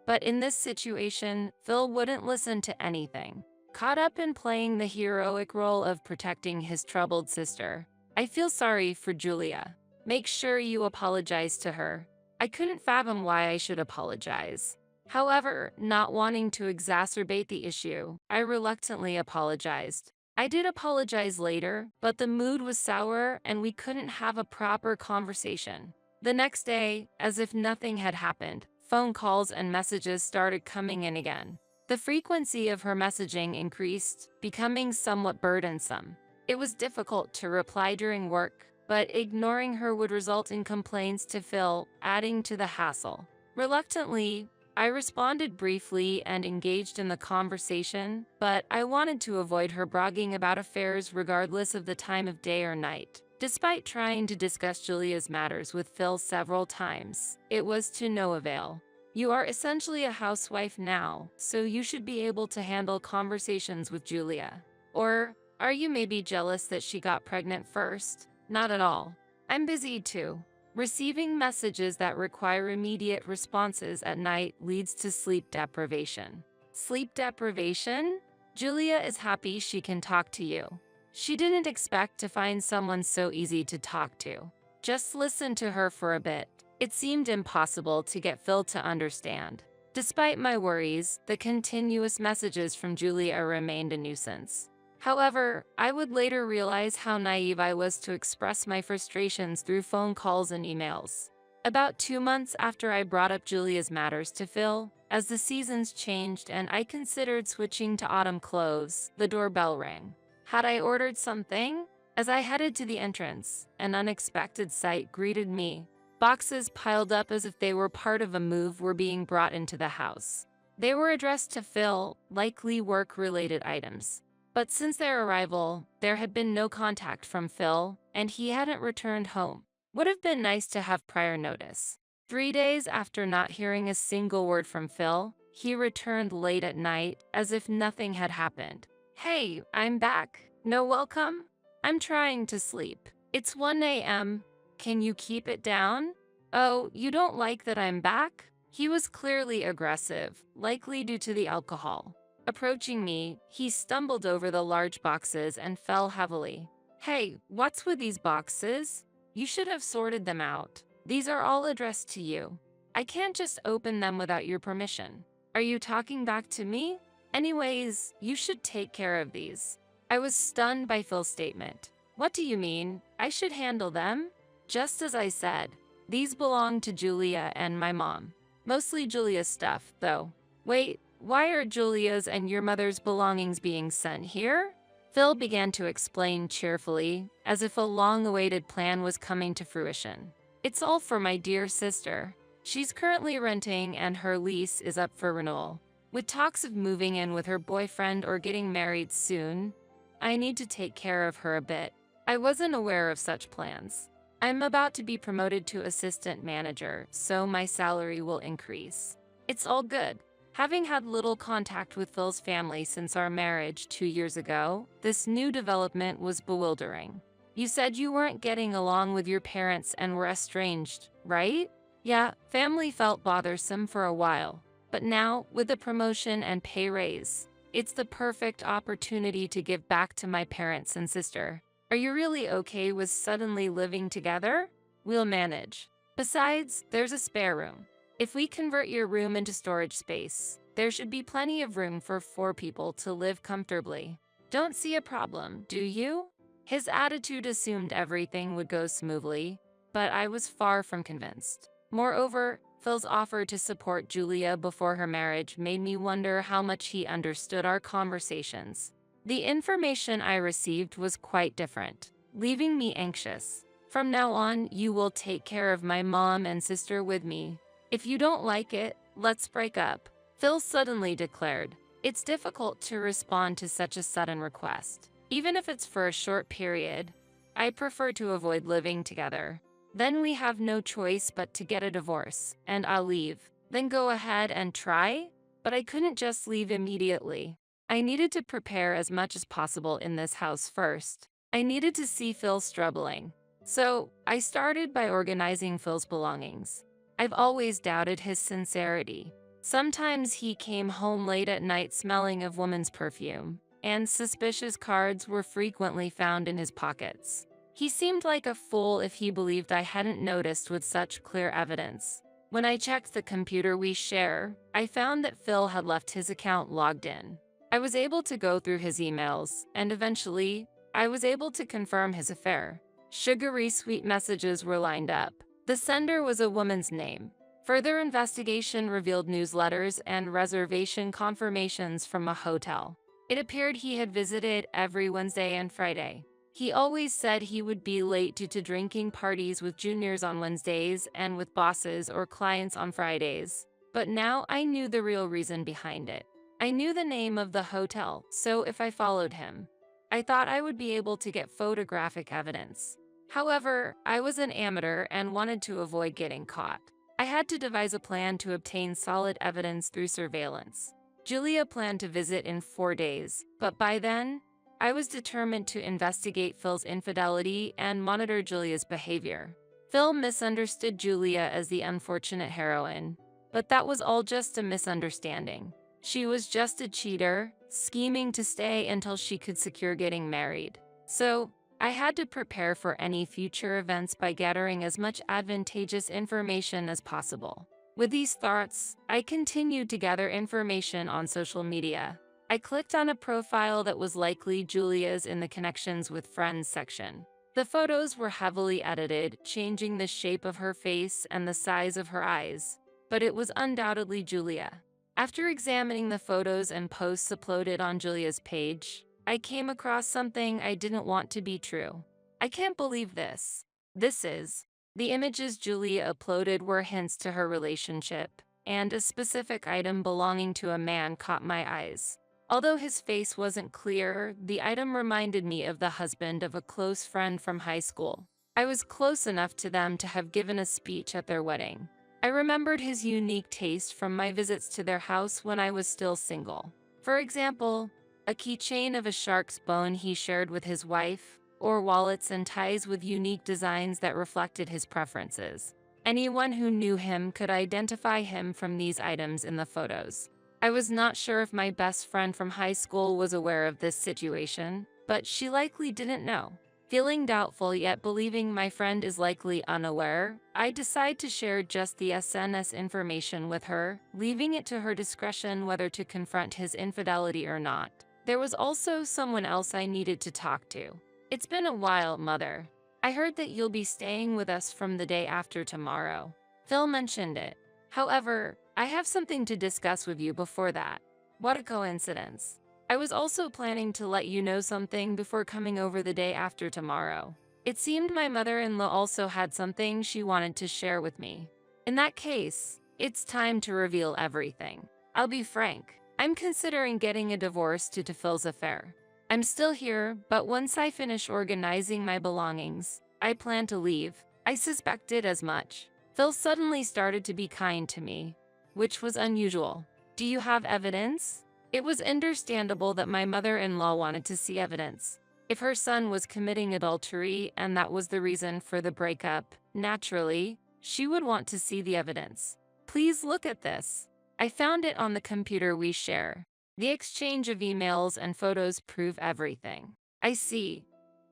But in this situation, Phil wouldn't listen to anything. Caught up in playing the heroic role of protecting his troubled sister. I feel sorry for Julia. Make sure you apologize to her. I couldn't fathom why I should apologize. However, not wanting to exacerbate the issue, I reluctantly apologized. I did apologize later, but the mood was sour and we couldn't have a proper conversation. The next day, as if nothing had happened, phone calls and messages started coming in again. The frequency of her messaging increased, becoming somewhat burdensome. It was difficult to reply during work, but ignoring her would result in complaints to Phil, adding to the hassle. Reluctantly, I responded briefly and engaged in the conversation, but I wanted to avoid her bragging about affairs regardless of the time of day or night. Despite trying to discuss Julia's matters with Phil several times, it was to no avail. You are essentially a housewife now, so you should be able to handle conversations with Julia. Or are you maybe jealous that she got pregnant first? Not at all. I'm busy too. Receiving messages that require immediate responses at night leads to sleep deprivation. Sleep deprivation? Julia is happy she can talk to you. She didn't expect to find someone so easy to talk to. Just listen to her for a bit. It seemed impossible to get Phil to understand. Despite my worries, the continuous messages from Julia remained a nuisance. However, I would later realize how naive I was to express my frustrations through phone calls and emails. About 2 months after I brought up Julia's matters to Phil, as the seasons changed and I considered switching to autumn clothes, the doorbell rang. Had I ordered something? As I headed to the entrance, an unexpected sight greeted me. Boxes piled up as if they were part of a move were being brought into the house. They were addressed to Phil, likely work-related items. But since their arrival, there had been no contact from Phil, and he hadn't returned home. Would have been nice to have prior notice. 3 days after not hearing a single word from Phil, he returned late at night, as if nothing had happened. "Hey, I'm back. No welcome? I'm trying to sleep. It's 1 a.m. Can you keep it down? Oh, you don't like that I'm back?" He was clearly aggressive, likely due to the alcohol. Approaching me, he stumbled over the large boxes and fell heavily. "Hey, what's with these boxes? You should have sorted them out. These are all addressed to you. I can't just open them without your permission. Are you talking back to me? Anyways, you should take care of these." I was stunned by Phil's statement. "What do you mean? I should handle them?" Just as I said, these belong to Julia and my mom. Mostly Julia's stuff, though. Wait, why are Julia's and your mother's belongings being sent here? Phil began to explain cheerfully, as if a long-awaited plan was coming to fruition. "It's all for my dear sister. She's currently renting and her lease is up for renewal. With talks of moving in with her boyfriend or getting married soon, I need to take care of her a bit. I wasn't aware of such plans. I'm about to be promoted to assistant manager, so my salary will increase. It's all good." Having had little contact with Phil's family since our marriage 2 years ago, this new development was bewildering. "You said you weren't getting along with your parents and were estranged, right?" "Yeah, family felt bothersome for a while. But now, with the promotion and pay raise, it's the perfect opportunity to give back to my parents and sister. Are you really okay with suddenly living together? We'll manage. Besides, there's a spare room. If we convert your room into storage space, there should be plenty of room for 4 people to live comfortably. Don't see a problem, do you?" His attitude assumed everything would go smoothly, but I was far from convinced. Moreover, Phil's offer to support Julia before her marriage made me wonder how much he understood our conversations. The information I received was quite different, leaving me anxious. "From now on, you will take care of my mom and sister with me. If you don't like it, let's break up," Phil suddenly declared. It's difficult to respond to such a sudden request. Even if it's for a short period, I prefer to avoid living together. Then we have no choice but to get a divorce, and I'll leave. Then go ahead and try? But I couldn't just leave immediately. I needed to prepare as much as possible in this house first. I needed to see Phil struggling. So I started by organizing Phil's belongings. I've always doubted his sincerity. Sometimes he came home late at night smelling of woman's perfume, and suspicious cards were frequently found in his pockets. He seemed like a fool if he believed I hadn't noticed with such clear evidence. When I checked the computer we share, I found that Phil had left his account logged in. I was able to go through his emails, and eventually, I was able to confirm his affair. Sugary sweet messages were lined up. The sender was a woman's name. Further investigation revealed newsletters and reservation confirmations from a hotel. It appeared he had visited every Wednesday and Friday. He always said he would be late due to drinking parties with juniors on Wednesdays and with bosses or clients on Fridays. But now I knew the real reason behind it. I knew the name of the hotel, so if I followed him, I thought I would be able to get photographic evidence. However, I was an amateur and wanted to avoid getting caught. I had to devise a plan to obtain solid evidence through surveillance. Julia planned to visit in 4 days, but by then, I was determined to investigate Phil's infidelity and monitor Julia's behavior. Phil misunderstood Julia as the unfortunate heroine, but that was all just a misunderstanding. She was just a cheater, scheming to stay until she could secure getting married. So, I had to prepare for any future events by gathering as much advantageous information as possible. With these thoughts, I continued to gather information on social media. I clicked on a profile that was likely Julia's in the Connections with Friends section. The photos were heavily edited, changing the shape of her face and the size of her eyes, but it was undoubtedly Julia. After examining the photos and posts uploaded on Julia's page, I came across something I didn't want to be true. I can't believe this. The images Julia uploaded were hints to her relationship, and a specific item belonging to a man caught my eyes. Although his face wasn't clear, the item reminded me of the husband of a close friend from high school. I was close enough to them to have given a speech at their wedding. I remembered his unique taste from my visits to their house when I was still single. For example, a keychain of a shark's bone he shared with his wife, or wallets and ties with unique designs that reflected his preferences. Anyone who knew him could identify him from these items in the photos. I was not sure if my best friend from high school was aware of this situation, but she likely didn't know. Feeling doubtful yet believing my friend is likely unaware, I decide to share just the SNS information with her, leaving it to her discretion whether to confront his infidelity or not. There was also someone else I needed to talk to. It's been a while, Mother. I heard that you'll be staying with us from the day after tomorrow. Phil mentioned it. However, I have something to discuss with you before that. What a coincidence. I was also planning to let you know something before coming over the day after tomorrow. It seemed my mother-in-law also had something she wanted to share with me. In that case, it's time to reveal everything. I'll be frank. I'm considering getting a divorce due to Phil's affair. I'm still here, but once I finish organizing my belongings, I plan to leave. I suspected as much. Phil suddenly started to be kind to me, which was unusual. Do you have evidence? It was understandable that my mother-in-law wanted to see evidence. If her son was committing adultery and that was the reason for the breakup, naturally, she would want to see the evidence. Please look at this. I found it on the computer we share. The exchange of emails and photos prove everything. I see.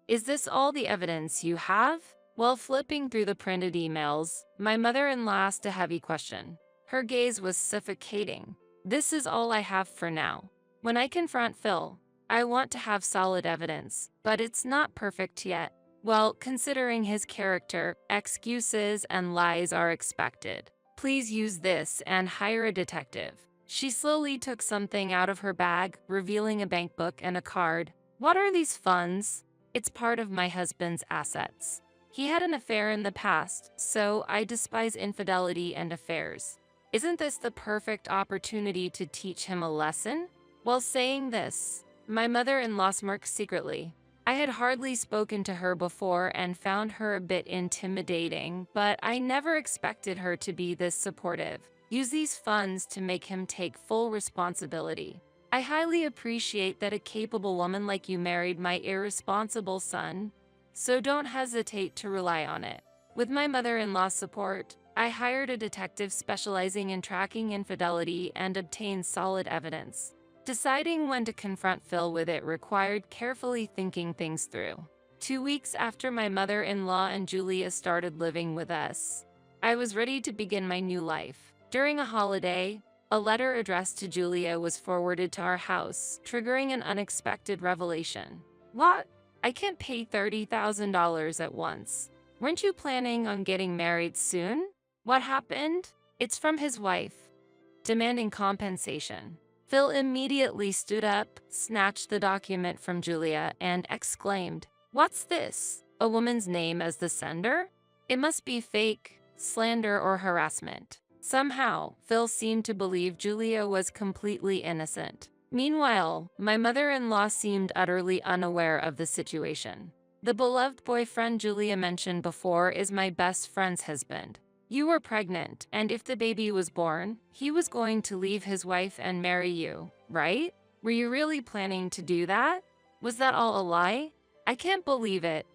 Is this all the evidence you have? While flipping through the printed emails, my mother-in-law asked a heavy question. Her gaze was suffocating. This is all I have for now. When I confront Phil, I want to have solid evidence, but it's not perfect yet. Well, considering his character, excuses and lies are expected. Please use this and hire a detective. She slowly took something out of her bag, revealing a bank book and a card. What are these funds? It's part of my husband's assets. He had an affair in the past, so I despise infidelity and affairs. Isn't this the perfect opportunity to teach him a lesson? While saying this, my mother-in-law smirked secretly. I had hardly spoken to her before and found her a bit intimidating, but I never expected her to be this supportive. Use these funds to make him take full responsibility. I highly appreciate that a capable woman like you married my irresponsible son, so don't hesitate to rely on it. With my mother-in-law's support, I hired a detective specializing in tracking infidelity and obtained solid evidence. Deciding when to confront Phil with it required carefully thinking things through. 2 weeks after my mother-in-law and Julia started living with us, I was ready to begin my new life. During a holiday, a letter addressed to Julia was forwarded to our house, triggering an unexpected revelation. What? I can't pay $30,000 at once. Weren't you planning on getting married soon? What happened? It's from his wife, demanding compensation. Phil immediately stood up, snatched the document from Julia, and exclaimed, "What's this? A woman's name as the sender? It must be fake, slander, or harassment." Somehow, Phil seemed to believe Julia was completely innocent. Meanwhile, my mother-in-law seemed utterly unaware of the situation. The beloved boyfriend Julia mentioned before is my best friend's husband. You were pregnant, and if the baby was born, he was going to leave his wife and marry you, right? Were you really planning to do that? Was that all a lie? I can't believe it.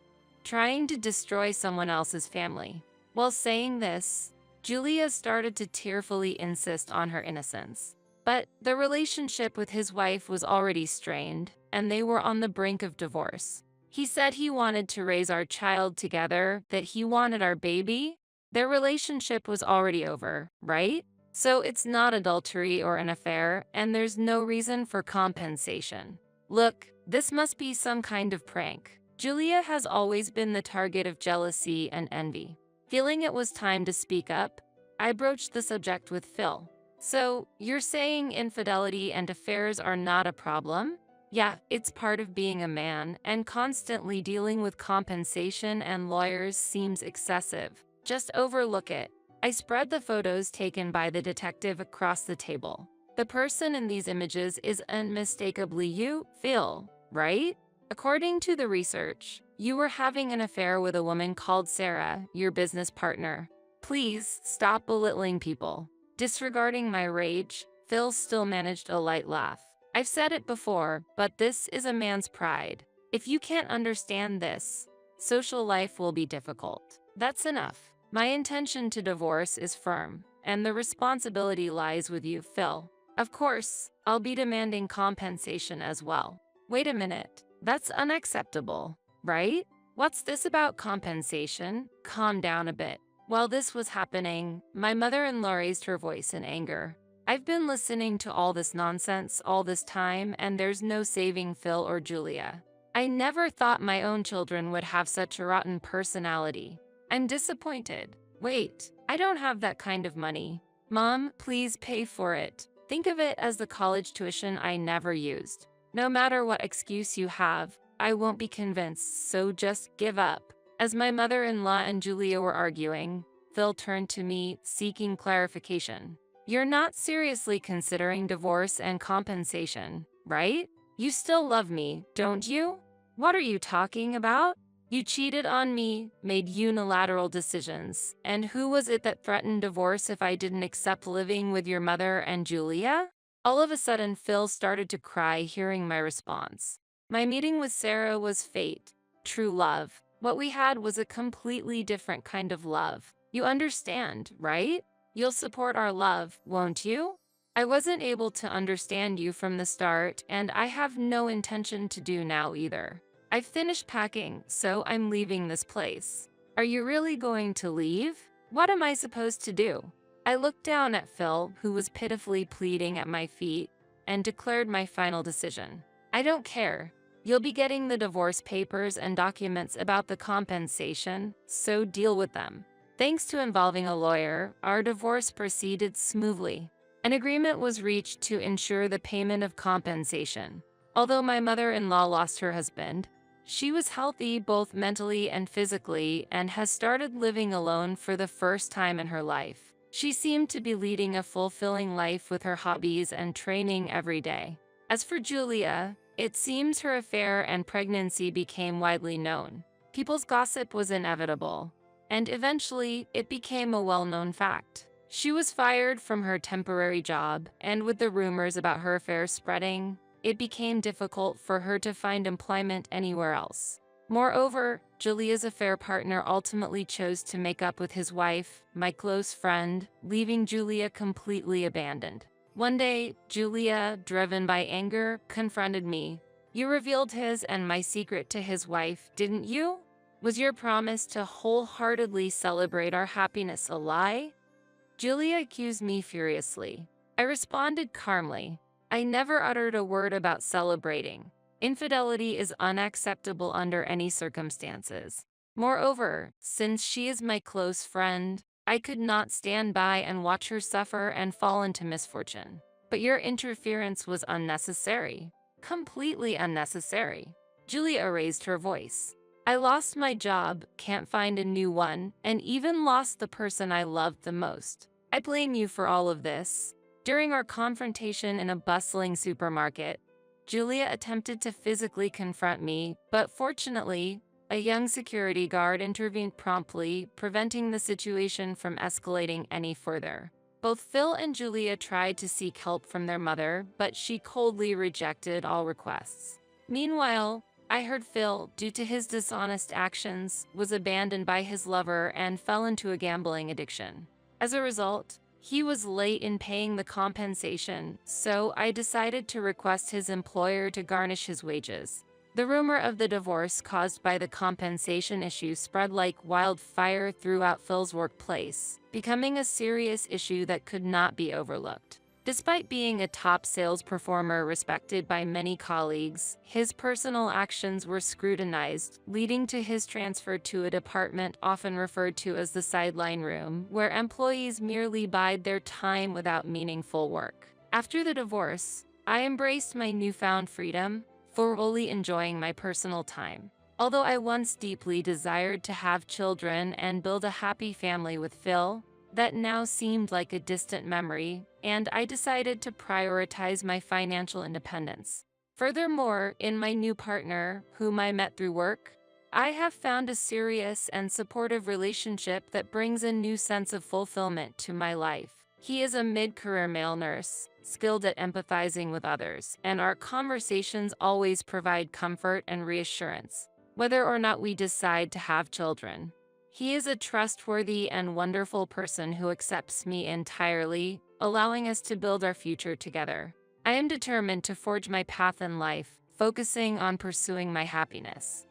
Trying to destroy someone else's family. While saying this, Julia started to tearfully insist on her innocence. But the relationship with his wife was already strained, and they were on the brink of divorce. He said he wanted to raise our child together, that he wanted our baby. Their relationship was already over, right? So it's not adultery or an affair, and there's no reason for compensation. Look, this must be some kind of prank. Julia has always been the target of jealousy and envy. Feeling it was time to speak up, I broached the subject with Phil. So, you're saying infidelity and affairs are not a problem? Yeah, it's part of being a man, and constantly dealing with compensation and lawyers seems excessive. Just overlook it. I spread the photos taken by the detective across the table. The person in these images is unmistakably you, Phil, right? According to the research, you were having an affair with a woman called Sarah, your business partner. Please stop belittling people. Disregarding my rage, Phil still managed a light laugh. I've said it before, but this is a man's pride. If you can't understand this, social life will be difficult. That's enough. My intention to divorce is firm, and the responsibility lies with you, Phil. Of course, I'll be demanding compensation as well. Wait a minute. That's unacceptable, right? What's this about compensation? Calm down a bit. While this was happening, my mother-in-law raised her voice in anger. I've been listening to all this nonsense all this time, and there's no saving Phil or Julia. I never thought my own children would have such a rotten personality. I'm disappointed. Wait, I don't have that kind of money. Mom, please pay for it. Think of it as the college tuition I never used. No matter what excuse you have, I won't be convinced, so just give up. As my mother-in-law and Julia were arguing, Phil turned to me, seeking clarification. You're not seriously considering divorce and compensation, right? You still love me, don't you? What are you talking about? You cheated on me, made unilateral decisions, and who was it that threatened divorce if I didn't accept living with your mother and Julia? All of a sudden, Phil started to cry hearing my response. My meeting with Sarah was fate, true love. What we had was a completely different kind of love. You understand, right? You'll support our love, won't you? I wasn't able to understand you from the start, and I have no intention to do now either. I've finished packing, so I'm leaving this place. Are you really going to leave? What am I supposed to do? I looked down at Phil, who was pitifully pleading at my feet, and declared my final decision. I don't care. You'll be getting the divorce papers and documents about the compensation, so deal with them. Thanks to involving a lawyer, our divorce proceeded smoothly. An agreement was reached to ensure the payment of compensation. Although my mother-in-law lost her husband, she was healthy both mentally and physically and has started living alone for the first time in her life. She seemed to be leading a fulfilling life with her hobbies and training every day. As for Julia, it seems her affair and pregnancy became widely known. People's gossip was inevitable, and eventually it became a well-known fact. She was fired from her temporary job, and with the rumors about her affair spreading, it became difficult for her to find employment anywhere else. Moreover, Julia's affair partner ultimately chose to make up with his wife, my close friend, leaving Julia completely abandoned. One day, Julia, driven by anger, confronted me. You revealed his and my secret to his wife, didn't you? Was your promise to wholeheartedly celebrate our happiness a lie? Julia accused me furiously. I responded calmly. I never uttered a word about celebrating. Infidelity is unacceptable under any circumstances. Moreover, since she is my close friend, I could not stand by and watch her suffer and fall into misfortune. But your interference was unnecessary. Completely unnecessary. Julia raised her voice. I lost my job, can't find a new one, and even lost the person I loved the most. I blame you for all of this. During our confrontation in a bustling supermarket, Julia attempted to physically confront me, but fortunately, a young security guard intervened promptly, preventing the situation from escalating any further. Both Phil and Julia tried to seek help from their mother, but she coldly rejected all requests. Meanwhile, I heard Phil, due to his dishonest actions, was abandoned by his lover and fell into a gambling addiction. As a result, he was late in paying the compensation, so I decided to request his employer to garnish his wages. The rumor of the divorce caused by the compensation issue spread like wildfire throughout Phil's workplace, becoming a serious issue that could not be overlooked. Despite being a top sales performer respected by many colleagues, his personal actions were scrutinized, leading to his transfer to a department often referred to as the sideline room, where employees merely bide their time without meaningful work. After the divorce, I embraced my newfound freedom, fully enjoying my personal time. Although I once deeply desired to have children and build a happy family with Phil, that now seemed like a distant memory, and I decided to prioritize my financial independence. Furthermore, in my new partner, whom I met through work, I have found a serious and supportive relationship that brings a new sense of fulfillment to my life. He is a mid-career male nurse, skilled at empathizing with others, and our conversations always provide comfort and reassurance, whether or not we decide to have children. He is a trustworthy and wonderful person who accepts me entirely, allowing us to build our future together. I am determined to forge my path in life, focusing on pursuing my happiness.